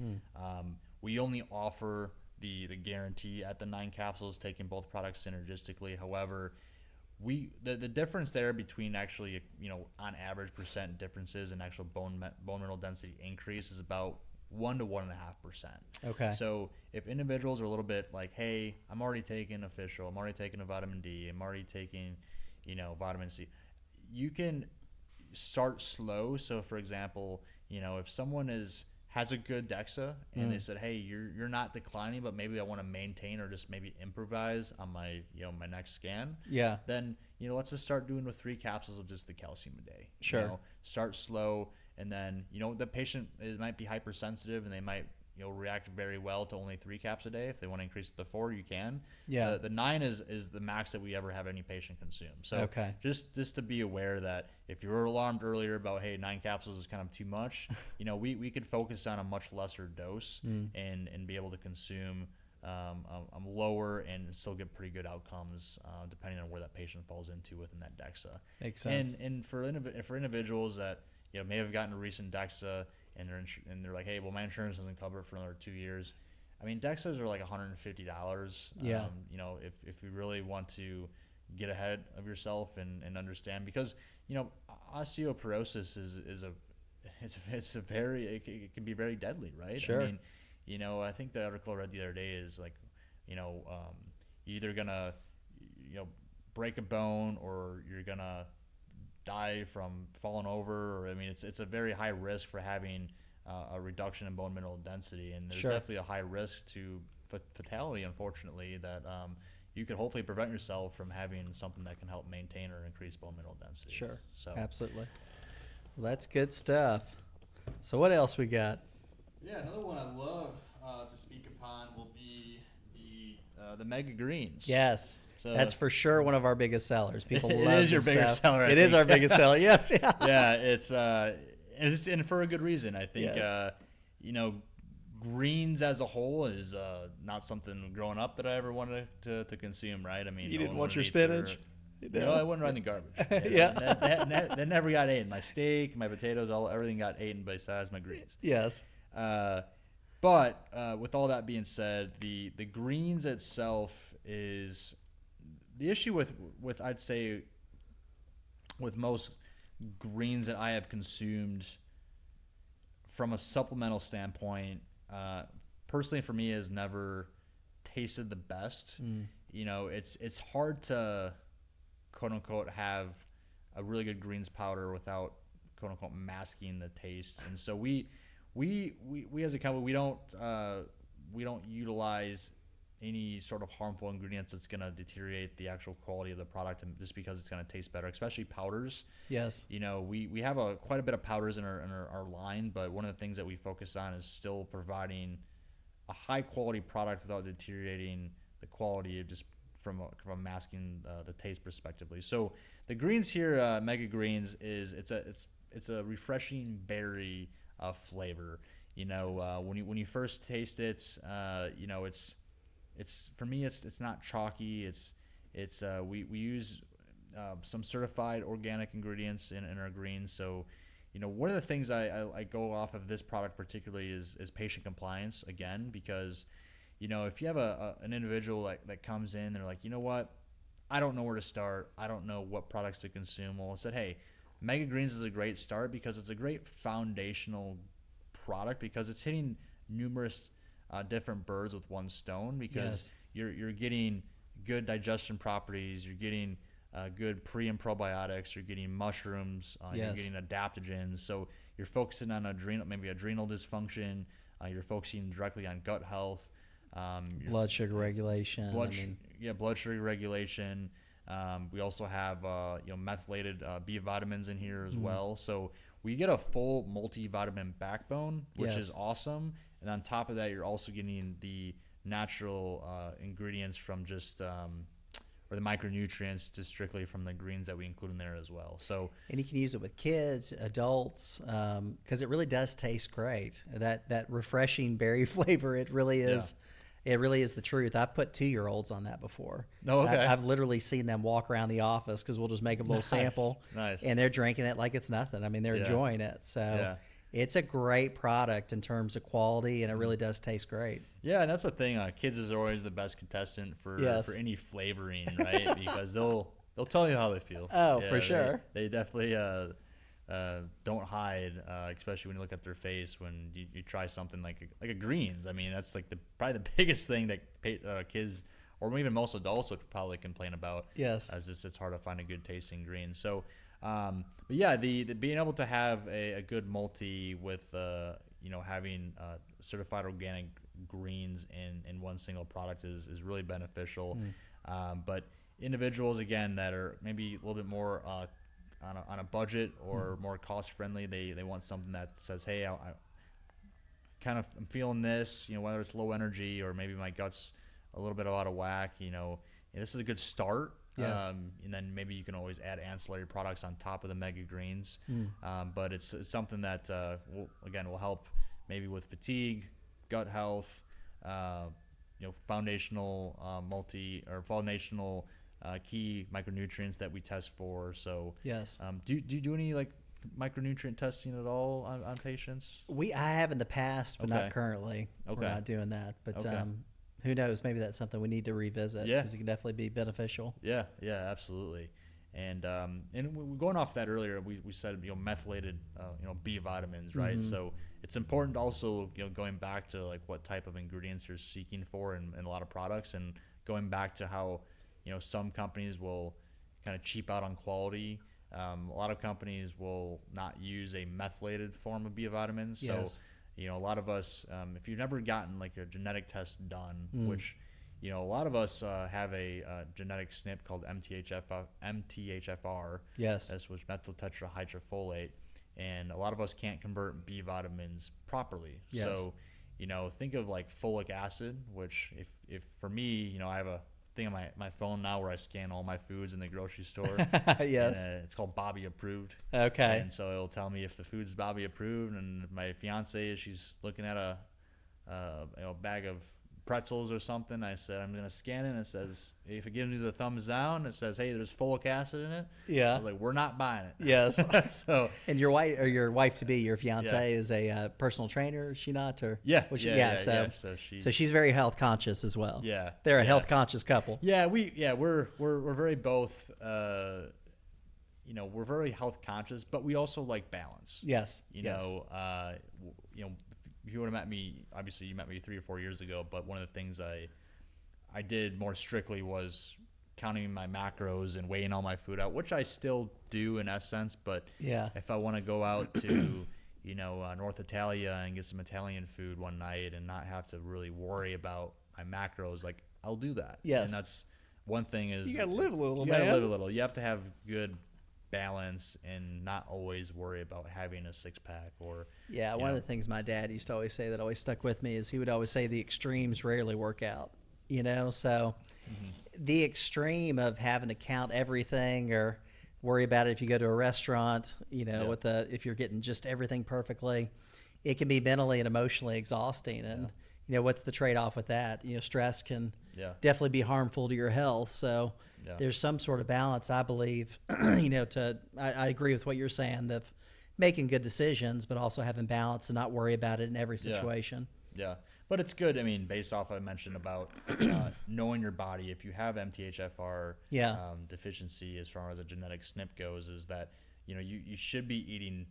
We only offer the guarantee at the 9 capsules, taking both products synergistically. However, the difference there between actually, on average percent differences and actual bone mineral density increase is about 1 to 1.5%. Okay. So if individuals are a little bit like, hey, I'm already taking a fish oil, I'm already taking a vitamin D, I'm already taking, vitamin C, you can start slow. So for example, if someone has a good DEXA and they said, hey, you're not declining, but maybe I want to maintain or just maybe improvise on my my next scan. Yeah. Then let's just start doing with 3 capsules of just the calcium a day. Sure. Start slow, and then the patient might be hypersensitive and they might react very well to only 3 caps a day. If they want to increase it to 4, you can. Yeah. The 9 is the max that we ever have any patient consume. So Okay. just to be aware that if you were alarmed earlier about, hey, 9 capsules is kind of too much, we could focus on a much lesser dose and be able to consume lower and still get pretty good outcomes depending on where that patient falls into within that DEXA. Makes sense. And for individuals that may have gotten a recent DEXA and they're like, hey, well, my insurance doesn't cover it for another 2 years. I mean, DEXAs are like $150. Yeah. If we really want to get ahead of yourself and understand, because osteoporosis it can be very deadly, right? Sure. I mean, I think the article I read the other day is like, you're either gonna break a bone or you're gonna die from falling over, or it's a very high risk for having a reduction in bone mineral density, and there's Sure. definitely a high risk to fatality, unfortunately, that you could hopefully prevent yourself from having something that can help maintain or increase bone mineral density. Sure. So Absolutely. Well, that's good stuff. So what else we got? yeah, another one I love to speak upon will be the Mega Greens. Yes. So That's for sure one of our biggest sellers. People It love is your this biggest stuff. seller, I It is think. our biggest seller. Yes. Yeah. yeah, it's and for a good reason. I think Yes. greens as a whole is not something growing up that I ever wanted to consume. Right? I mean, You no didn't one want your would eat their- spinach? No, I wouldn't run the garbage. Yeah. That never got eaten. My steak, my potatoes, everything got eaten besides my greens. Yes. But with all that being said, the greens itself is the issue with I'd say with most greens that I have consumed from a supplemental standpoint, personally for me has never tasted the best. It's hard to quote unquote have a really good greens powder without quote unquote masking the taste. And so we as a company, we don't utilize any sort of harmful ingredients that's going to deteriorate the actual quality of the product, and just because it's going to taste better, especially powders. Yes. We have quite a bit of powders in our line, but one of the things that we focus on is still providing a high quality product without deteriorating the quality of just from masking the taste perspectively. So the greens here, Mega Greens, it's a refreshing berry flavor. When you first taste it, it's for me it's not chalky. We use some certified organic ingredients in our greens. So, one of the things I go off of this product particularly is patient compliance again, because, if you have an individual that comes in, they're like, you know what, I don't know where to start. I don't know what products to consume. Well, I said, hey, Mega Greens is a great start because it's a great foundational product, because it's hitting numerous different birds with one stone, because you're getting good digestion properties, you're getting good pre and probiotics, you're getting mushrooms, you're getting adaptogens. So you're focusing on adrenal dysfunction, you're focusing directly on gut health, blood sugar regulation. Blood sugar regulation. We also have methylated B vitamins in here as well. So we get a full multivitamin backbone, which is awesome. And on top of that, you're also getting the natural ingredients from just or the micronutrients just strictly from the greens that we include in there as well. So, and you can use it with kids, adults, because it really does taste great. That refreshing berry flavor, it really is. Yeah. It really is the truth. I've put 2-year-olds on that before. Oh, okay. I've literally seen them walk around the office because we'll just make them a little sample. Nice. And they're drinking it like it's nothing. I mean, they're enjoying it. So it's a great product in terms of quality, and it really does taste great. Yeah, and that's the thing. Kids is always the best contestant for any flavoring, right? Because they'll tell you how they feel. Oh, for sure. They definitely don't hide, especially when you look at their face when you try something like a greens. I mean, that's like probably the biggest thing that kids or even most adults would probably complain about. Yes, as it's hard to find a good tasting green. So, but yeah, the being able to have a good multi with having certified organic greens in one single product is really beneficial. But individuals again that are maybe a little bit more on a budget or more cost friendly, they want something that says, hey, I'm feeling this, whether it's low energy or maybe my gut's a little bit out of whack, this is a good start. Yes. And then maybe you can always add ancillary products on top of the Mega Greens. But it's something that will help maybe with fatigue, gut health, foundational foundational key micronutrients that we test for. So yes. Do you do any like micronutrient testing at all on patients? I have in the past, but not currently. Okay. We're not doing that. But who knows? Maybe that's something we need to revisit because it can definitely be beneficial. Yeah, absolutely. And going off that earlier, we said methylated B vitamins, right? So it's important also going back to like what type of ingredients you're seeking for in a lot of products, and going back to how some companies will kind of cheap out on quality. A lot of companies will not use a methylated form of B vitamins. Yes. So a lot of us, if you've never gotten like a genetic test done, which a lot of us have a genetic SNP called MTHFR. Yes. That's which methyl tetrahydrofolate, and a lot of us can't convert B vitamins properly. Yes. So, think of like folic acid, which if for me, I have a thing on my phone now where I scan all my foods in the grocery store. Yes. And, it's called Bobby approved. Okay. And so it'll tell me if the food's Bobby approved, and my fiance, she's looking at a bag of pretzels or something. I said, I'm going to scan it, and it says, if it gives me the thumbs down, it says, hey, there's folic acid in it. Yeah. I was like, we're not buying it. Yes. So. And your wife to be, your fiance, is a personal trainer, is she not? Or So she's very health conscious as well. Yeah. They're a health conscious couple. Yeah, we're very both we're very health conscious, but we also like balance. Yes. If you would have met me, obviously you met me 3 or 4 years ago, but one of the things I did more strictly was counting my macros and weighing all my food out, which I still do in essence. But if I want to go out to, North Italia and get some Italian food one night and not have to really worry about my macros, like I'll do that. Yes. And that's one thing is you got to live a little, man. You got to live a little. You have to have good balance and not always worry about having a six-pack or one of the things my dad used to always say that always stuck with me is he would always say the extremes rarely work out, so the extreme of having to count everything or worry about it if you go to a restaurant, if you're getting just everything perfectly, it can be mentally and emotionally exhausting. And what's the trade-off with that? Stress can definitely be harmful to your health. So there's some sort of balance, I believe. I agree with what you're saying, of making good decisions, but also having balance and not worry about it in every situation. Yeah. But it's good. I mean, based off I mentioned about knowing your body, if you have MTHFR deficiency, as far as a genetic SNP goes, is that you should be eating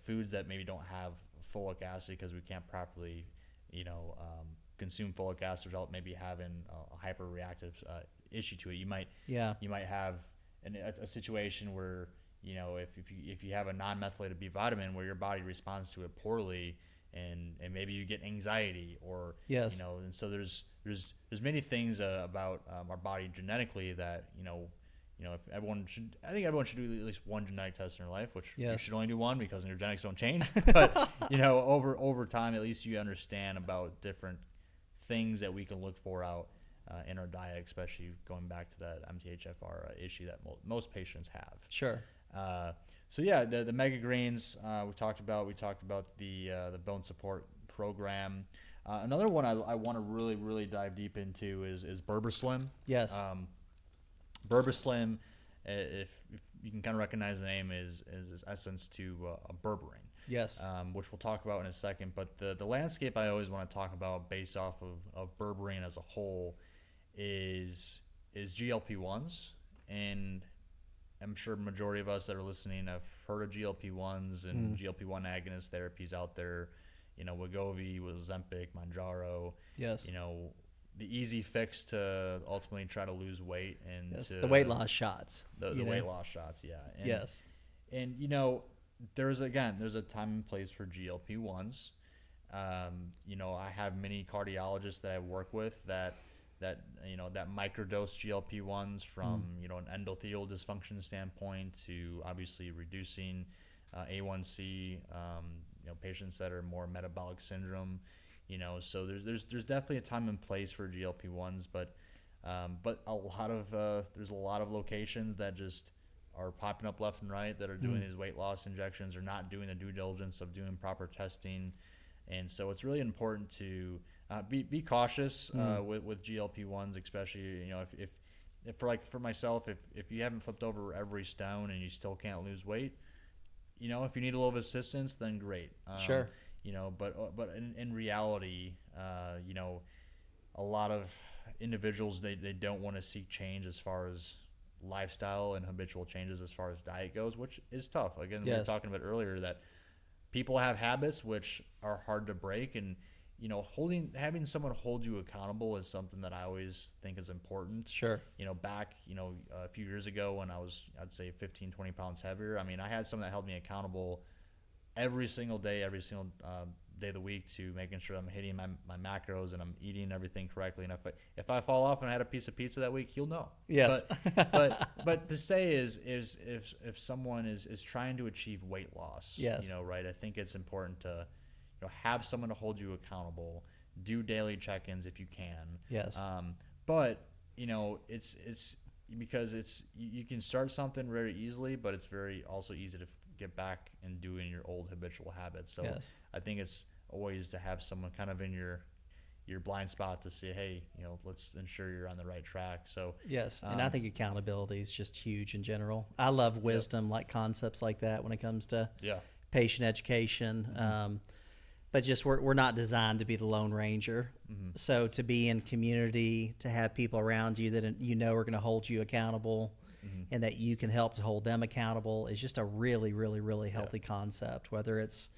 foods that maybe don't have folic acid, because we can't properly consume folic acid without maybe having a hyperreactive issue to it. You might have a situation where if you have a non-methylated B vitamin where your body responds to it poorly, and maybe you get anxiety, or and so there's many things about our body genetically that if I think everyone should do at least one genetic test in their life, which you should only do one because your genetics don't change. But over time, at least you understand about different things that we can look for out in our diet, especially going back to that MTHFR issue that most patients have. Sure. The Mega Greens we talked about. We talked about the bone support program. Another one I want to really dive deep into is Berbislim. Yes. Berbislim, if you can kind of recognize the name, is essence to a berberine. Yes. Which we'll talk about in a second. But the landscape I always want to talk about based off of berberine as a whole is GLP-1s. And I'm sure the majority of us that are listening have heard of GLP-1s and GLP-1 agonist therapies out there. Wegovy, Ozempic, Mounjaro. Yes. The easy fix to ultimately try to lose weight and the weight loss shots. The weight loss shots, yeah. And, there's a time and place for GLP-1s. I have many cardiologists that I work with that microdose GLP-1s from an endothelial dysfunction standpoint to obviously reducing A1C. Patients that are more metabolic syndrome. So there's definitely a time and place for GLP-1s, but there's a lot of locations that just are popping up left and right that are doing these weight loss injections, or not doing the due diligence of doing proper testing. And so it's really important to be cautious with GLP-1s, especially if for myself, if you haven't flipped over every stone and you still can't lose weight, if you need a little bit of assistance, then great. Sure. But in reality, a lot of individuals, they don't want to seek change as far as lifestyle and habitual changes as far as diet goes, which is tough. Again, we were talking about earlier that people have habits which are hard to break, and having someone hold you accountable is something that I always think is important. Sure. Back, a few years ago when I'd say 15, 20 pounds heavier, I mean, I had someone that held me accountable every single day of the week to making sure I'm hitting my macros and I'm eating everything correctly. And if I fall off and I had a piece of pizza that week, he'll know. Yes. But to say is if someone is trying to achieve weight loss, right, I think it's important to have someone to hold you accountable, do daily check-ins if you can. Yes. But it's because you can start something very easily, but it's very also easy to get back and doing your old habitual habits. So I think it's always to have someone kind of in your blind spot to say, hey, let's ensure you're on the right track. So and I think accountability is just huge in general. I love wisdom, like concepts like that when it comes to patient education. But just we're not designed to be the Lone Ranger. So to be in community, to have people around you that are going to hold you accountable, and that you can help to hold them accountable is just a really, really, really healthy concept, whether it's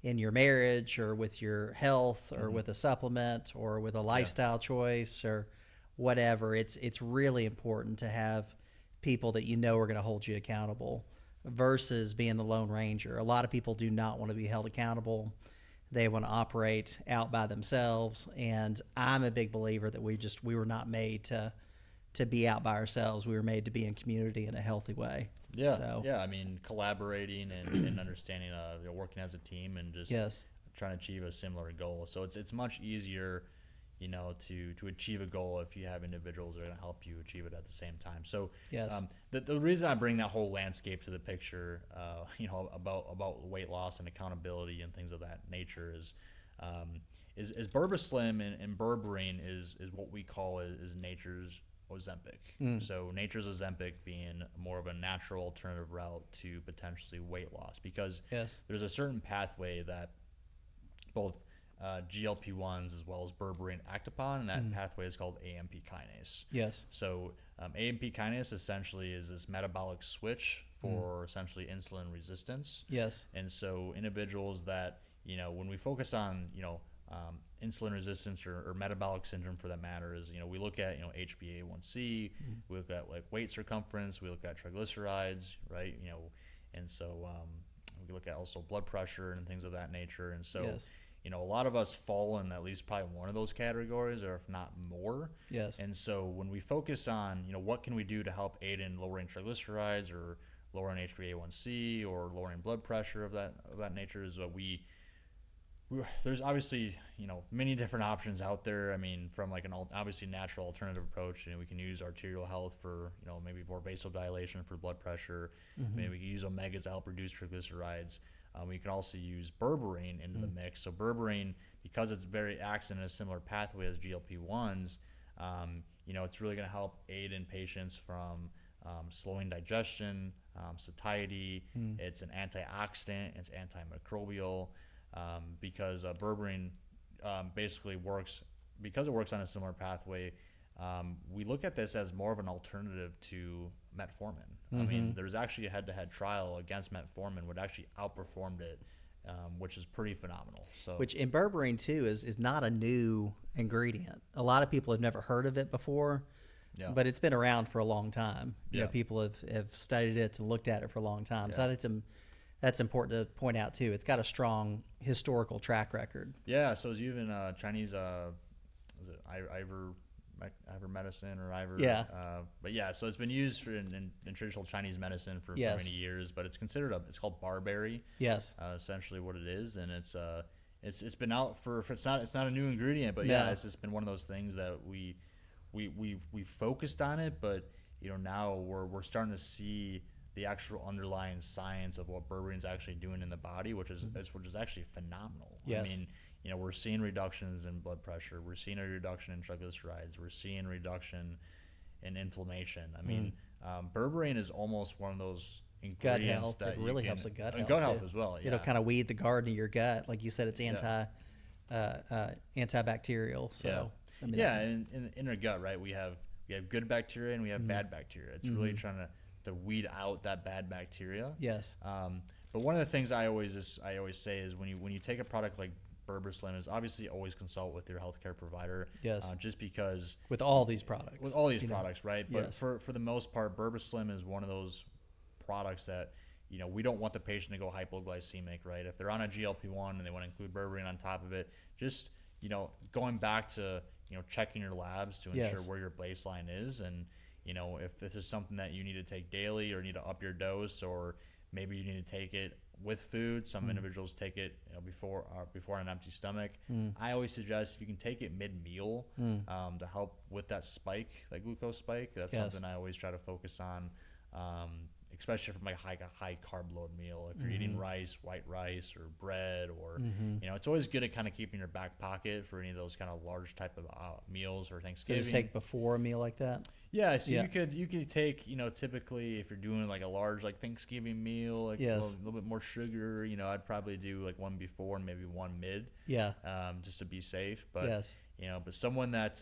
in your marriage or with your health or with a supplement or with a lifestyle choice or whatever. It's really important to have people that are going to hold you accountable versus being the Lone Ranger. A lot of people do not want to be held accountable. They want to operate out by themselves. And I'm a big believer that we were not made to be out by ourselves. We were made to be in community in a healthy way. I mean, collaborating and understanding, working as a team and just trying to achieve a similar goal. So it's much easier, to achieve a goal if you have individuals that are going to help you achieve it at the same time. So Yes. the reason I bring that whole landscape to the picture, about weight loss and accountability and things of that nature is Burbaslim and berberine is what we call is nature's Ozempic. So nature's Ozempic being more of a natural alternative route to potentially weight loss, because Yes. there's a certain pathway that both GLP-1s as well as berberine act upon, and that pathway is called AMP kinase. Yes. So AMP kinase essentially is this metabolic switch for essentially insulin resistance. Yes. And so individuals that, when we focus on, insulin resistance or metabolic syndrome for that matter is, we look at, HbA1c, we look at like weight circumference, we look at triglycerides, right? And so we look at also blood pressure and things of that nature. And so, Yes. a lot of us fall in at least probably one of those categories, or if not more. Yes. And so when we focus on, what can we do to help aid in lowering triglycerides or lowering HbA1c or lowering blood pressure of that nature, is what there's obviously, many different options out there. I mean, from like an obviously natural alternative approach, we can use arterial health for, maybe more vasodilation for blood pressure. Maybe we can use omegas to help reduce triglycerides. We can also use berberine into the mix. So berberine, because it's acts in a similar pathway as GLP-1s, it's really going to help aid in patients from slowing digestion, satiety. It's an antioxidant. It's antimicrobial, because berberine basically works, because it works on a similar pathway. We look at this as more of an alternative to metformin. I mean, there's actually a head-to-head trial against metformin, which actually outperformed it, which is pretty phenomenal. So, Which in berberine too is not a new ingredient. A lot of people have never heard of it before, but it's been around for a long time. People have studied it and looked at it for a long time. So that's important to point out too. It's got a strong historical track record. Yeah, so it's even Chinese, was it ivermectin or Ivor? Yeah. But yeah, so it's been used for in traditional Chinese medicine for many years, but it's considered it's called barberry. Yes. Essentially what it is, and it's been out for it's not a new ingredient, but yeah, it's just been one of those things that we focused on it, but now we're starting to see the actual underlying science of what berberine is actually doing in the body, which is actually phenomenal. Yes. I mean, we're seeing reductions in blood pressure, we're seeing a reduction in triglycerides, we're seeing reduction in inflammation. I mean, berberine is almost one of those Gut ingredients health. that It really helps with gut health. gut health too. as well. Yeah. It'll kind of weed the garden of your gut. Like you said, it's antibacterial. So I mean, and in our gut, right, we have good bacteria and we have bad bacteria. It's really trying to weed out that bad bacteria. Yes. But one of the things I always say is when you take a product like Burbaslim, is obviously always consult with your healthcare provider. Yes. Just because with all these products. with all these products, right? But Yes. for the most part, Burbaslim is one of those products that we don't want the patient to go hypoglycemic, right? If they're on a GLP-1 and they want to include berberine on top of it, just going back to checking your labs to ensure where your baseline is, and if this is something that you need to take daily or need to up your dose, or maybe you need to take it with food. Some individuals take it before on an empty stomach. I always suggest if you can take it mid-meal to help with that spike, that glucose spike. That's something I always try to focus on, especially from like a high carb load meal. If you're eating rice, white rice, or bread, or it's always good to kind of keep in your back pocket for any of those kind of large type of meals or So Thanksgiving. just take before a meal like that. Yeah, so you could take, typically if you're doing like a large like Thanksgiving meal, like a little bit more sugar, I'd probably do like one before and maybe one mid, just to be safe. But but someone that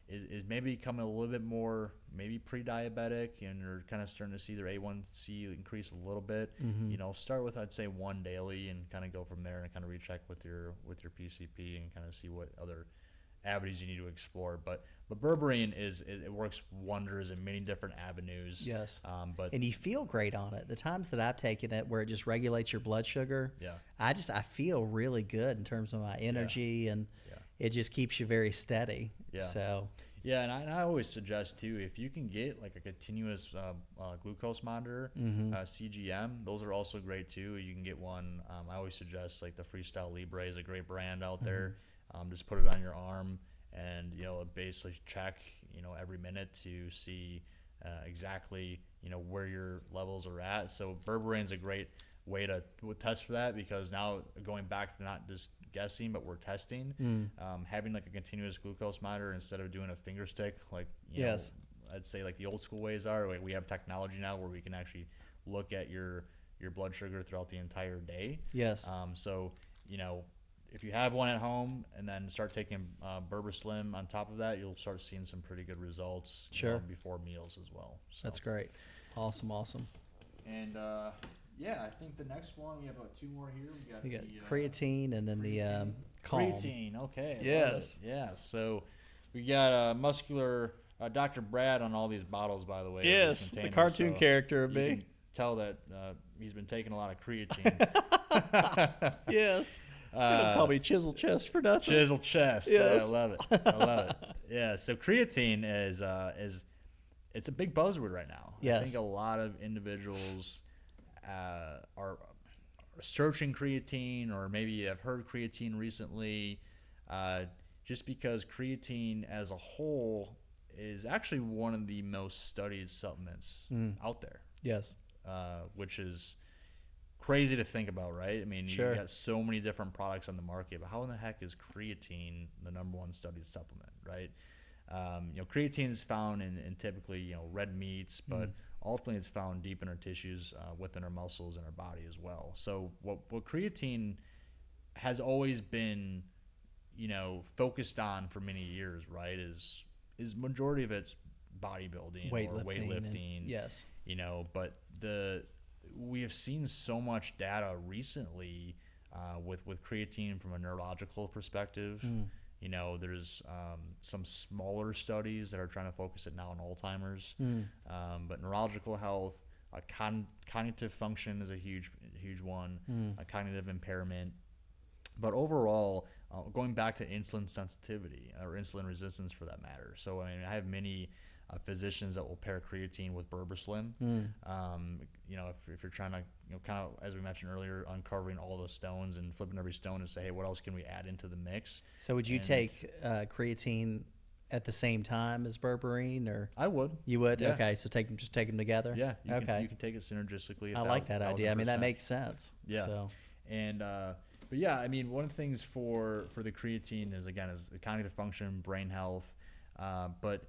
is maybe becoming a little bit more maybe pre-diabetic and you're kind of starting to see their A1C increase a little bit, start with I'd say one daily and kind of go from there and kind of recheck with your PCP and kind of see what other avenues you need to explore. But berberine it works wonders in many different avenues. Yes. But and you feel great on it. The times that I've taken it where it just regulates your blood sugar, I feel really good in terms of my energy and it just keeps you very steady. So and I always suggest too, if you can get like a continuous glucose monitor, CGM, those are also great too. You can get one. I always suggest like the Freestyle Libre is a great brand out there. Just put it on your arm and basically check every minute to see exactly where your levels are at. So berberina's a great way to test for that, because now going back to not just guessing but we're testing, having like a continuous glucose monitor instead of doing a finger stick like Yes. I'd say like the old school ways are. We have technology now where we can actually look at your blood sugar throughout the entire day. Yes. So if you have one at home and then start taking Berber Slim on top of that, you'll start seeing some pretty good results Sure. before meals as well. So. That's great. Awesome. And yeah, I think the next one, we have about 2 more here. You got the, creatine and then the Calm. creatine. Okay. I love Yes. it. Yeah. So we got muscular Dr. Brad on all these bottles, by the way. Yes, the cartoon character of you me. can tell that he's been taking a lot of creatine. Yes. Call me Chisel Chest for nothing. Chisel chest. Yes. Yeah, I love it. Yeah. So creatine is it's a big buzzword right now. Yes. I think a lot of individuals are searching creatine, or maybe have heard creatine recently, just because creatine as a whole is actually one of the most studied supplements out there. Yes. Which is crazy to think about, right? I mean, Sure. you got so many different products on the market, but how in the heck is creatine the #1 studied supplement, right? Creatine is found in typically red meats, but ultimately it's found deep in our tissues, within our muscles and our body as well. So what creatine has always been focused on for many years, right, is majority of it's bodybuilding or weightlifting. Yes. But we have seen so much data recently with creatine from a neurological perspective. There's some smaller studies that are trying to focus it now on Alzheimer's, but neurological health, cognitive function is a huge one, cognitive impairment. But overall, going back to insulin sensitivity or insulin resistance for that matter. So I have many physicians that will pair creatine with Berber Slim. If you're trying to, kind of, as we mentioned earlier, uncovering all the stones and flipping every stone and say, hey, what else can we add into the mix? So would you take creatine at the same time as berberine, or I would. you would? Yeah. Okay, so just take them together. Yeah. You okay. can take it synergistically. I like that idea. I mean, that makes sense. Yeah. So. And but yeah, I mean, one of the things for the creatine is the cognitive function, brain health, but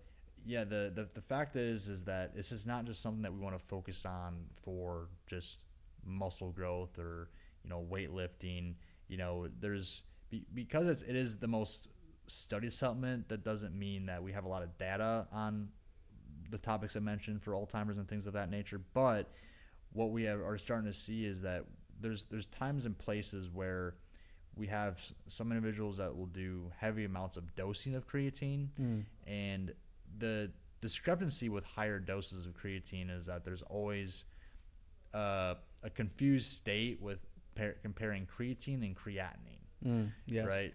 yeah, the fact is that this is not just something that we want to focus on for just muscle growth or weightlifting. There's because it is the most studied supplement. That doesn't mean that we have a lot of data on the topics I mentioned for Alzheimer's and things of that nature. But what we are starting to see is that there's times and places where we have some individuals that will do heavy amounts of dosing of creatine, and the discrepancy with higher doses of creatine is that there's always a confused state with comparing creatine and creatinine. Yes. Right?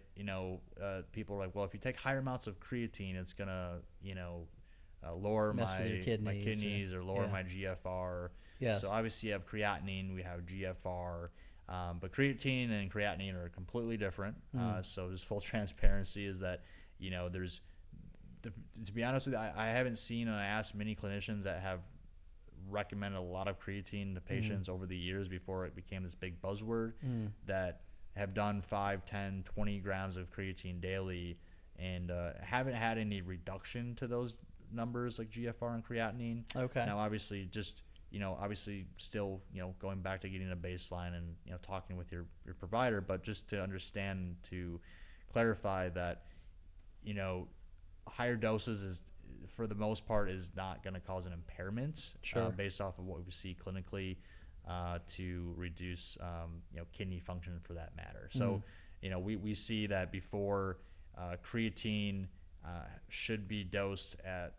People are like, well, if you take higher amounts of creatine, it's gonna lower Mess with your my kidneys kidneys or lower yeah. my GFR. Yes. So obviously you have creatinine, we have GFR, but creatine and creatinine are completely different. So just full transparency is that there's to be honest with you, I haven't seen, and I asked many clinicians that have recommended a lot of creatine to patients over the years before it became this big buzzword, that have done 5, 10, 20 grams of creatine daily and haven't had any reduction to those numbers like GFR and creatinine. Okay. Now, obviously, just obviously still going back to getting a baseline and talking with your provider, but just to understand, to clarify that higher doses is, for the most part, is not going to cause an impairment. Sure. Based off of what we see clinically, to reduce kidney function for that matter. So we see that before creatine should be dosed at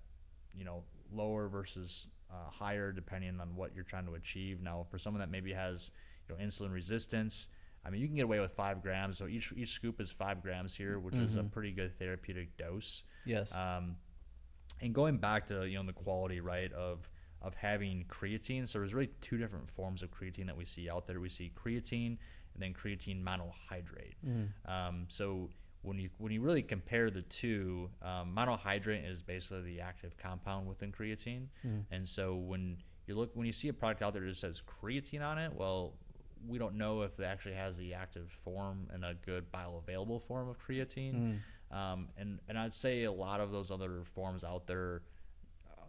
lower versus higher depending on what you're trying to achieve. Now, for someone that maybe has insulin resistance, I mean, you can get away with 5 grams. So each scoop is 5 grams here, which is a pretty good therapeutic dose. Yes. And going back to the quality, right, of having creatine. So there's really 2 different forms of creatine that we see out there. We see creatine and then creatine monohydrate. So when you really compare the two, monohydrate is basically the active compound within creatine, and so when you see a product out there that says creatine on it, well, we don't know if it actually has the active form and a good bioavailable form of creatine. And I'd say a lot of those other forms out there,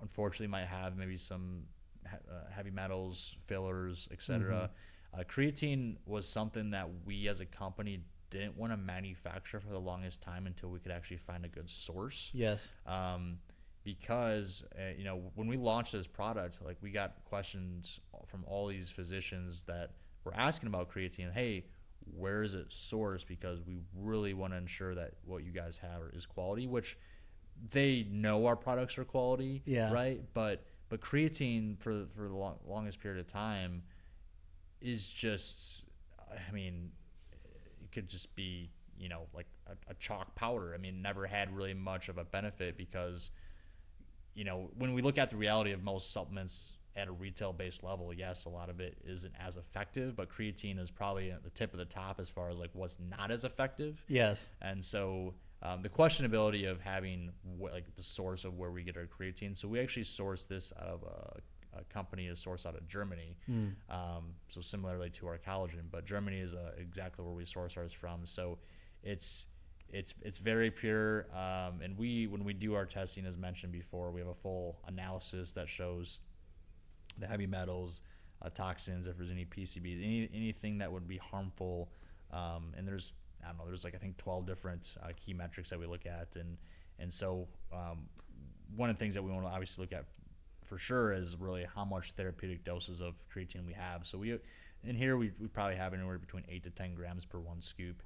unfortunately, might have maybe some heavy metals, fillers, etc. Creatine was something that we as a company didn't want to manufacture for the longest time until we could actually find a good source. Yes. Because when we launched this product, like, we got questions from all these physicians that were asking about creatine. Hey, where is it sourced? Because we really want to ensure that what you guys have is quality, which they know our products are quality, right? But creatine for the longest period of time is just, I mean, it could just be, like a chalk powder. I mean, never had really much of a benefit because, when we look at the reality of most supplements at a retail-based level, yes, a lot of it isn't as effective, but creatine is probably at the tip of the top as far as like what's not as effective. Yes. And so the questionability of having the source of where we get our creatine. So we actually source this out of a company is sourced out of Germany. So similarly to our collagen, but Germany is exactly where we source ours from. So it's very pure. And when we do our testing, as mentioned before, we have a full analysis that shows the heavy metals, toxins, if there's any PCBs, anything that would be harmful. And there's I think 12 different key metrics that we look at. And so one of the things that we want to obviously look at for sure is really how much therapeutic doses of creatine we have. So we probably have anywhere between 8 to 10 grams per one scoop.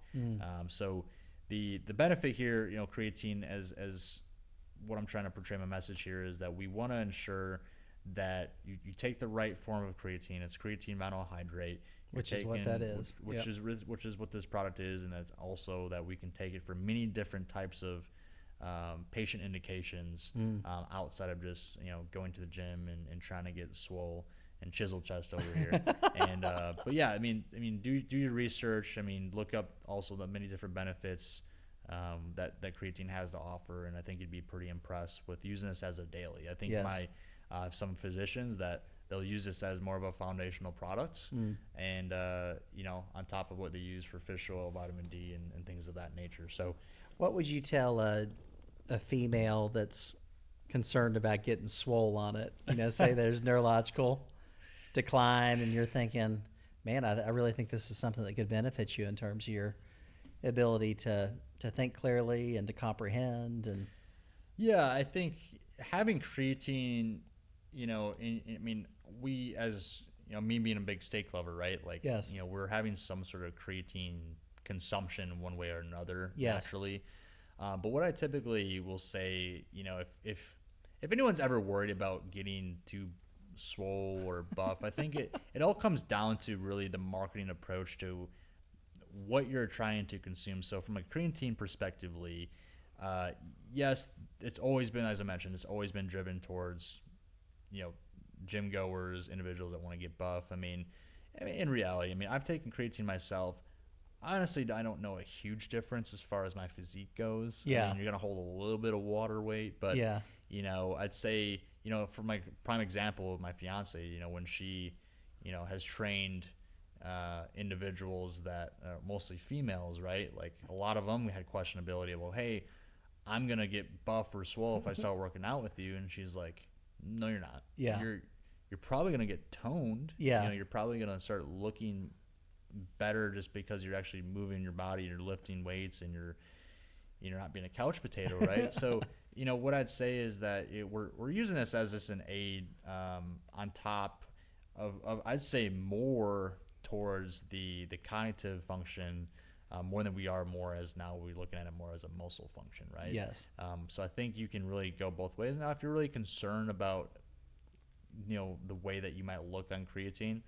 So the benefit here, creatine, as what I'm trying to portray my message here, is that we want to ensure that you take the right form of creatine. It's creatine monohydrate, which is what that is. Which is what this product is, and that's also that we can take it for many different types of patient indications outside of just going to the gym and trying to get swole and chisel chest over here. And but yeah, I mean do your research. I mean, look up also the many different benefits that creatine has to offer, and I think you'd be pretty impressed with using this as a daily. I think some physicians that they'll use this as more of a foundational product, and on top of what they use for fish oil, vitamin D, and things of that nature. So, what would you tell a female that's concerned about getting swole on it? Say there's neurological decline, and you're thinking, man, I really think this is something that could benefit you in terms of your ability to think clearly and to comprehend. And yeah, I think having creatine, we, as me being a big steak lover, right? Like, yes. We're having some sort of creatine consumption one way or another, yes. naturally. But what I typically will say, if anyone's ever worried about getting too swole or buff, I think it all comes down to really the marketing approach to what you're trying to consume. So from a creatine perspectively, yes, it's always been, as I mentioned, it's always been driven towards, gym goers, individuals that want to get buff. I mean, in reality, I've taken creatine myself. Honestly, I don't know a huge difference as far as my physique goes. Yeah. You're going to hold a little bit of water weight, but, yeah. I'd say, for my prime example of my fiance, when she, has trained individuals that are mostly females, right? Like, a lot of them, we had questionability of, well, hey, I'm going to get buff or swole if I start working out with you. And she's like, no, you're not. Yeah. You're probably going to get toned. Yeah. You're probably going to start looking better just because you're actually moving your body, you're lifting weights, and you're not being a couch potato, right? So, what I'd say is that we're using this as just an aid on top of I'd say more towards the cognitive function, more than we are more as now we're looking at it more as a muscle function, right? Yes. So I think you can really go both ways. Now, if you're really concerned about, the way that you might look on creatine,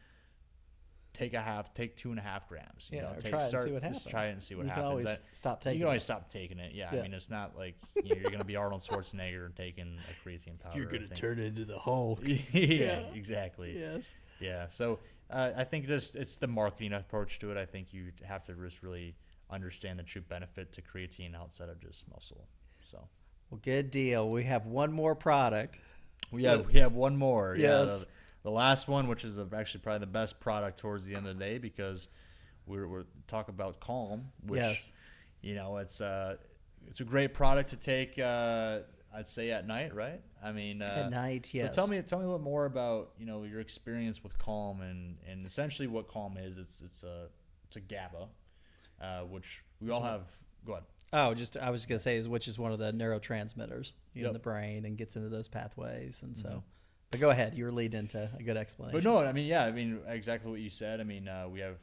take 2.5 grams. Try it and see what happens. Just try it and see what you happens. Can always stop taking you can always stop taking it. Yeah. Yeah. It's not like you're going to be Arnold Schwarzenegger and taking a creatine powder. You're going to turn into the Hulk. Yeah, exactly. Yes. Yeah. So I think it's the marketing approach to it. I think you have to just really understand the true benefit to creatine outside of just muscle. So Well, good deal. We have one more product. we have one more. Yes. Yeah, the last one, which is actually probably the best product towards the end of the day, because we're talk about Calm, which Yes. it's a great product to take. I'd say at night, right? I mean, At night, yes. So tell me a little more about your experience with Calm and essentially what Calm is. It's a GABA, which we all have. Go ahead. Oh, I was going to say, which is one of the neurotransmitters in Yep. the brain and gets into those pathways. And so, but go ahead. You were leading into a good explanation. But no, I mean, exactly what you said. I mean, we have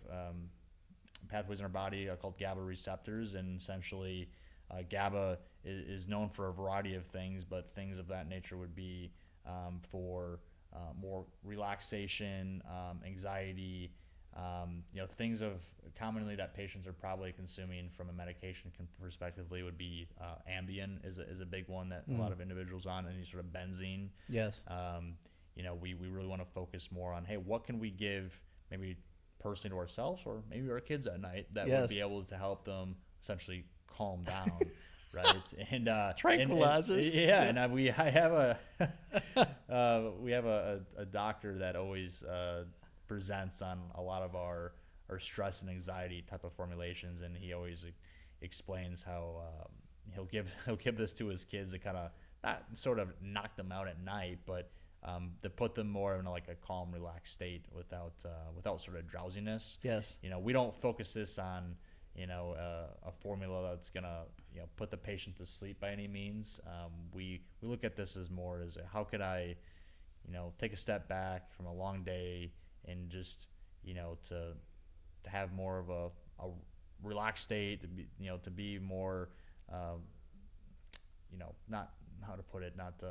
pathways in our body called GABA receptors, and essentially, GABA is known for a variety of things, but things of that nature would be for more relaxation, anxiety, things of commonly that patients are probably consuming from a medication perspectively would be Ambien is a big one that a lot of individuals on, any sort of benzene. Yes. We really want to focus more on, hey, what can we give maybe personally to ourselves or maybe our kids at night that would be able to help them essentially calm down, right? And Tranquilizers. We have a doctor that always presents on a lot of our stress and anxiety type of formulations, and he always explains how he'll give this to his kids to kind of not sort of knock them out at night, but to put them more in like a calm, relaxed state without sort of drowsiness. Yes. We don't focus this on a formula that's gonna put the patient to sleep by any means. We look at this as more as how could I take a step back from a long day and just to have more of a relaxed state, to be more not how to put it, not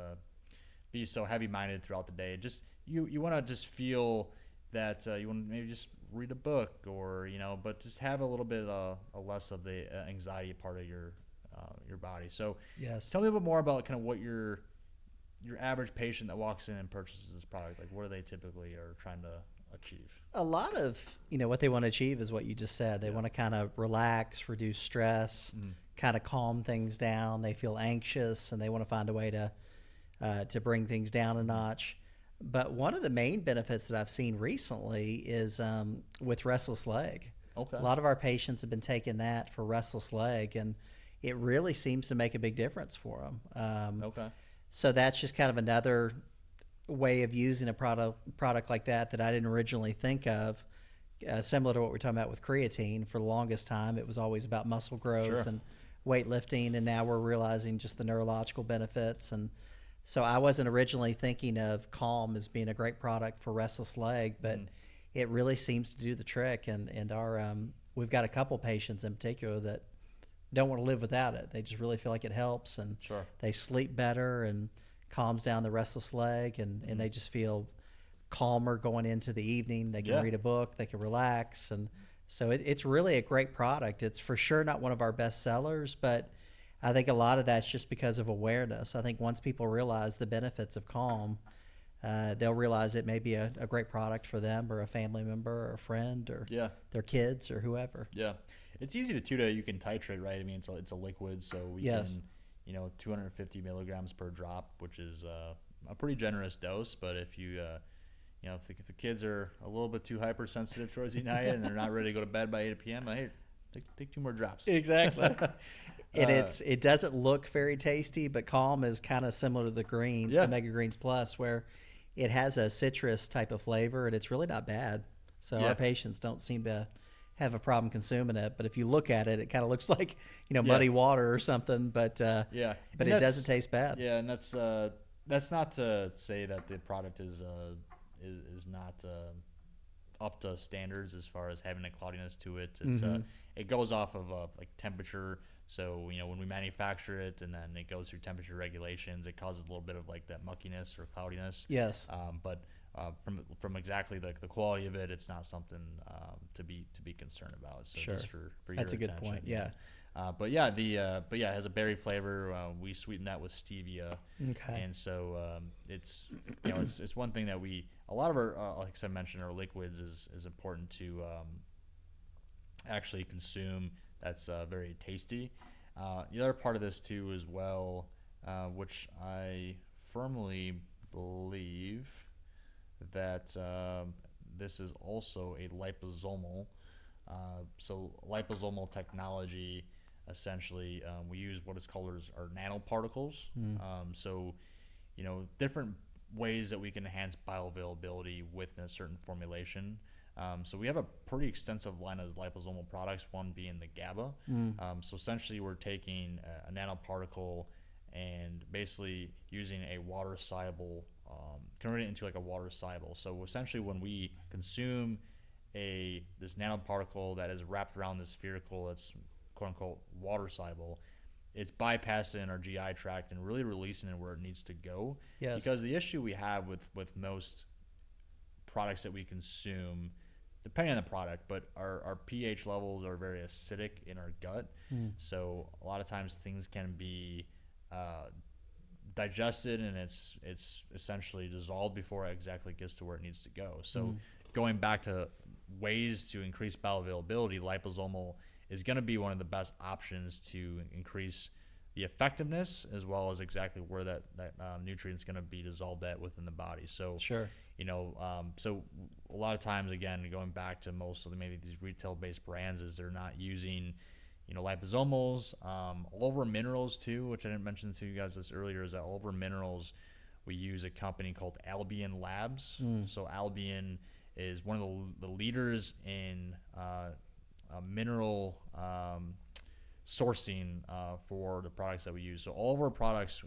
be so heavy-minded throughout the day. Just you want to just feel that you want to maybe just read a book or but just have a little bit less of the anxiety part of your body. So Yes. tell me a bit more about kind of what your average patient that walks in and purchases this product, like what are they typically are trying to achieve? A lot of what they want to achieve is what you just said. They want to kind of relax, reduce stress, kind of calm things down. They feel anxious and they want to find a way to bring things down a notch. But one of the main benefits that I've seen recently is with restless leg. Okay. A lot of our patients have been taking that for restless leg, and it really seems to make a big difference for them. Okay. So that's just kind of another way of using a product like that I didn't originally think of. Similar to what we're talking about with creatine. For the longest time, it was always about muscle growth and weightlifting, and now we're realizing just the neurological benefits. And so I wasn't originally thinking of Calm as being a great product for restless leg, but it really seems to do the trick. And our we've got a couple patients in particular that don't want to live without it. They just really feel like it helps, and they sleep better and calms down the restless leg, and they just feel calmer going into the evening. They can read a book, they can relax, and so it's really a great product. It's for sure not one of our best sellers, but I think a lot of that's just because of awareness. I think once people realize the benefits of Calm, they'll realize it may be a great product for them or a family member or a friend or their kids or whoever. Yeah. It's easy to you can titrate, right? I mean, it's a liquid, so we can, 250 milligrams per drop, which is a pretty generous dose. But if you, if the kids are a little bit too hypersensitive towards the night and they're not ready to go to bed by 8 p.m., hey, take 2 more drops. Exactly. And it doesn't look very tasty, but Calm is kind of similar to the greens, the Mega Greens Plus, where it has a citrus type of flavor, and it's really not bad. So our patients don't seem to have a problem consuming it. But if you look at it, it kind of looks like muddy water or something. But but it doesn't taste bad. Yeah, and that's not to say that the product is not up to standards as far as having a cloudiness to it. It's it goes off of like temperature. So when we manufacture it and then it goes through temperature regulations, it causes a little bit of like that muckiness or cloudiness. Yes. But from exactly the quality of it, it's not something to be concerned about. So just for your That's a good attention. point. Yeah. It has a berry flavor. We sweeten that with stevia. Okay. And so it's it's one thing that a lot of our like I mentioned, our liquids is important to actually consume that's very tasty. The other part of this too as well, which I firmly believe that this is also a liposomal. So liposomal technology, essentially, we use what is called our nanoparticles. So, different ways that we can enhance bioavailability within a certain formulation. So we have a pretty extensive line of liposomal products, one being the GABA. So essentially we're taking a nanoparticle and basically using a water-soluble, converting it into like a water-soluble. So essentially when we consume this nanoparticle that is wrapped around this spherical that's quote-unquote water-soluble, it's bypassing our GI tract and really releasing it where it needs to go. Yes. Because the issue we have with most products that we consume, depending on the product, but our pH levels are very acidic in our gut. So a lot of times things can be digested and it's essentially dissolved before it exactly gets to where it needs to go. So going back to ways to increase bioavailability, liposomal is going to be one of the best options to increase the effectiveness as well as exactly where that nutrient is going to be dissolved at within the body. So Sure. So a lot of times, again, going back to most of maybe these retail-based brands, is they're not using, liposomals. All of our minerals too, which I didn't mention to you guys this earlier, is that all of our minerals, we use a company called Albion Labs. So Albion is one of the leaders in mineral sourcing for the products that we use. So all of our products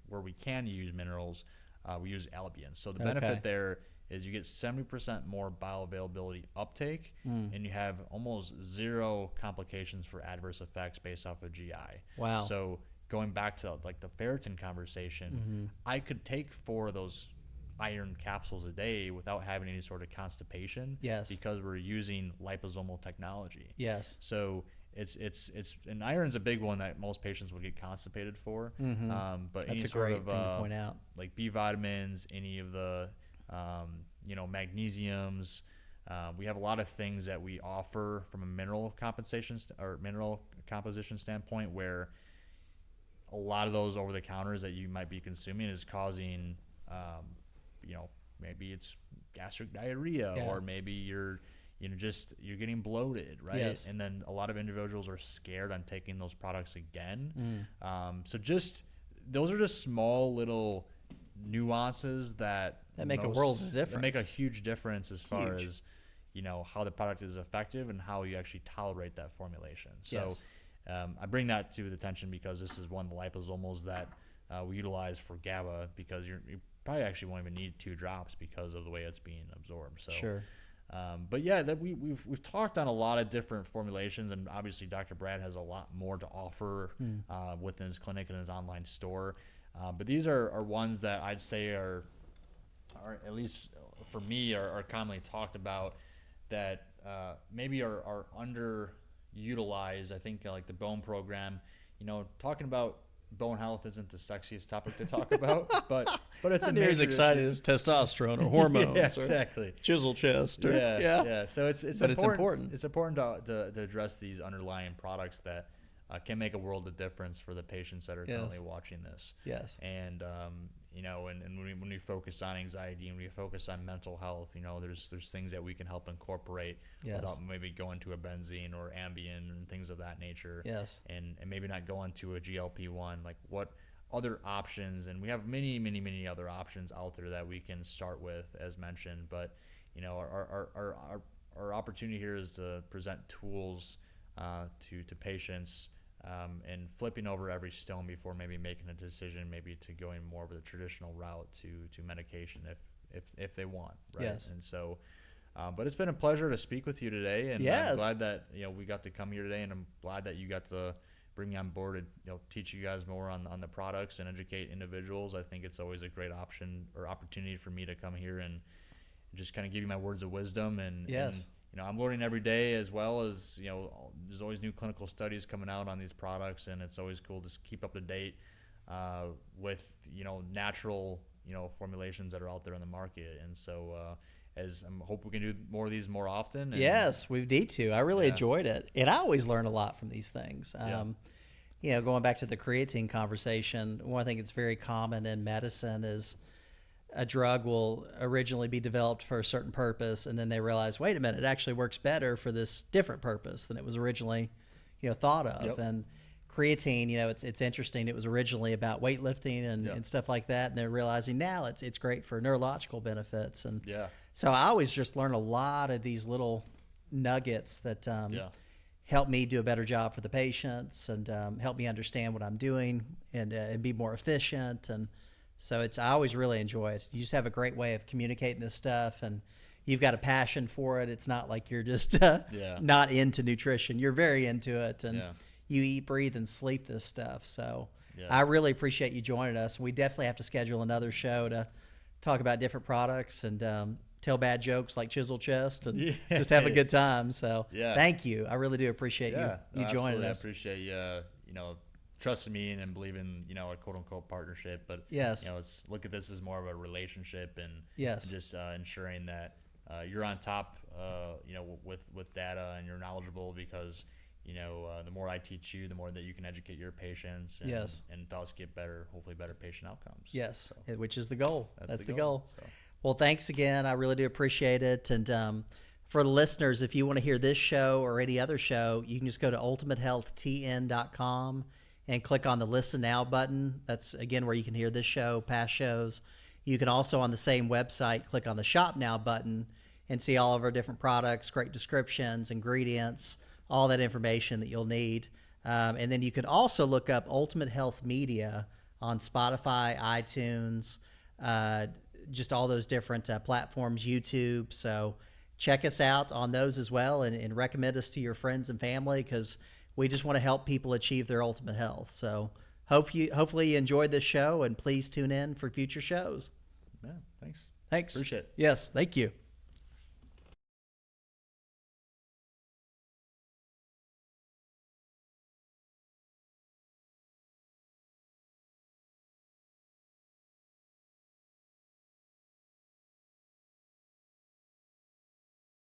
where we can use minerals, we use Albion. So the benefit there is you get 70% more bioavailability uptake, and you have almost zero complications for adverse effects based off of GI. Wow. So going back to like the ferritin conversation, I could take 4 of those iron capsules a day without having any sort of constipation. Yes. Because we're using liposomal technology. Yes. So it's and iron's a big one that most patients would get constipated for. But That's any a sort great of thing to point out. like B vitamins, any of the magnesiums. We have a lot of things that we offer from a mineral composition standpoint, where a lot of those over the counters that you might be consuming is causing, maybe it's gastric diarrhea, or maybe you're getting bloated, right? Yes. And then a lot of individuals are scared on taking those products again. So just those are just small little nuances that make a world of difference. That make a huge difference as far as how the product is effective and how you actually tolerate that formulation. So I bring that to the attention because this is one of the liposomals that we utilize for GABA, because you probably actually won't even need 2 drops because of the way it's being absorbed. So Sure. But yeah, that we've talked on a lot of different formulations, and obviously Dr. Brad has a lot more to offer within his clinic and his online store. But these are ones that I'd say are at least for me are commonly talked about that maybe are underutilized. I think like the bone program, talking about bone health isn't the sexiest topic to talk about, but it's Not a near as major exciting issue. as testosterone or hormones Yeah, or exactly. chisel chest. Or, Yeah. So it's But it's important. It's important to address these underlying products that can make a world of difference for the patients that are currently watching this. Yes. And and when we focus on anxiety and we focus on mental health, there's things that we can help incorporate without maybe going to a benzene or Ambien and things of that nature. Yes. And maybe not going to a GLP-1. Like what other options? And we have many, many, many other options out there that we can start with, as mentioned. But our opportunity here is to present tools to patients. And flipping over every stone before maybe making a decision, maybe to going more of the traditional route to medication if they want, right? Yes. And so, but it's been a pleasure to speak with you today, and Yes. I'm glad that we got to come here today, and I'm glad that you got to bring me on board and teach you guys more on the products and educate individuals. I think it's always a great option or opportunity for me to come here and just kind of give you my words of wisdom and Yes. I'm learning every day, as well as, there's always new clinical studies coming out on these products, and it's always cool to keep up to date with, natural, formulations that are out there in the market. And so as I hope we can do more of these more often. And, Yes, we need to. I really Yeah. enjoyed it. And I always learn a lot from these things. Yeah. You know, going back to the creatine conversation, one thing that's very common in medicine is a drug will originally be developed for a certain purpose, and then they realize, wait a minute, it actually works better for this different purpose than it was originally, thought of. Yep. And creatine, it's interesting. It was originally about weightlifting and, Yep. and stuff like that, and they're realizing now it's great for neurological benefits. And Yeah. so I always just learn a lot of these little nuggets that Yeah. help me do a better job for the patients and help me understand what I'm doing and be more efficient. And so I always really enjoy it. You just have a great way of communicating this stuff, and you've got a passion for it. It's not like you're just Yeah. not into nutrition. You're very into it, and Yeah. you eat, breathe, and sleep this stuff. So Yeah. I really appreciate you joining us. We definitely have to schedule another show to talk about different products and tell bad jokes like Chisel Chest and Yeah. just have a good time. So Yeah. thank you. I really do appreciate Yeah. you No, joining absolutely. us. I appreciate you, trusting me and believing, a quote unquote partnership. But Yes. it's look at this as more of a relationship and Yes. and just ensuring that you're on top, with data and you're knowledgeable because. The more I teach you, the more that you can educate your patients and, Yes. and thus get hopefully better patient outcomes. Yes, So which is the goal. That's the goal. So, Well, thanks again. I really do appreciate it. And for the listeners, if you want to hear this show or any other show, you can just go to ultimatehealthtn.com and click on the Listen Now button. That's, again, where you can hear this show, past shows. You can also, on the same website, click on the Shop Now button and see all of our different products, great descriptions, ingredients, all that information that you'll need. And then you can also look up Ultimate Health Media on Spotify, iTunes, just all those different platforms, YouTube. So check us out on those as well, and recommend us to your friends and family, because we just want to help people achieve their ultimate health. So hopefully you enjoyed this show, and please tune in for future shows. yeah, thanks. Thanks. Appreciate it. Yes, thank you.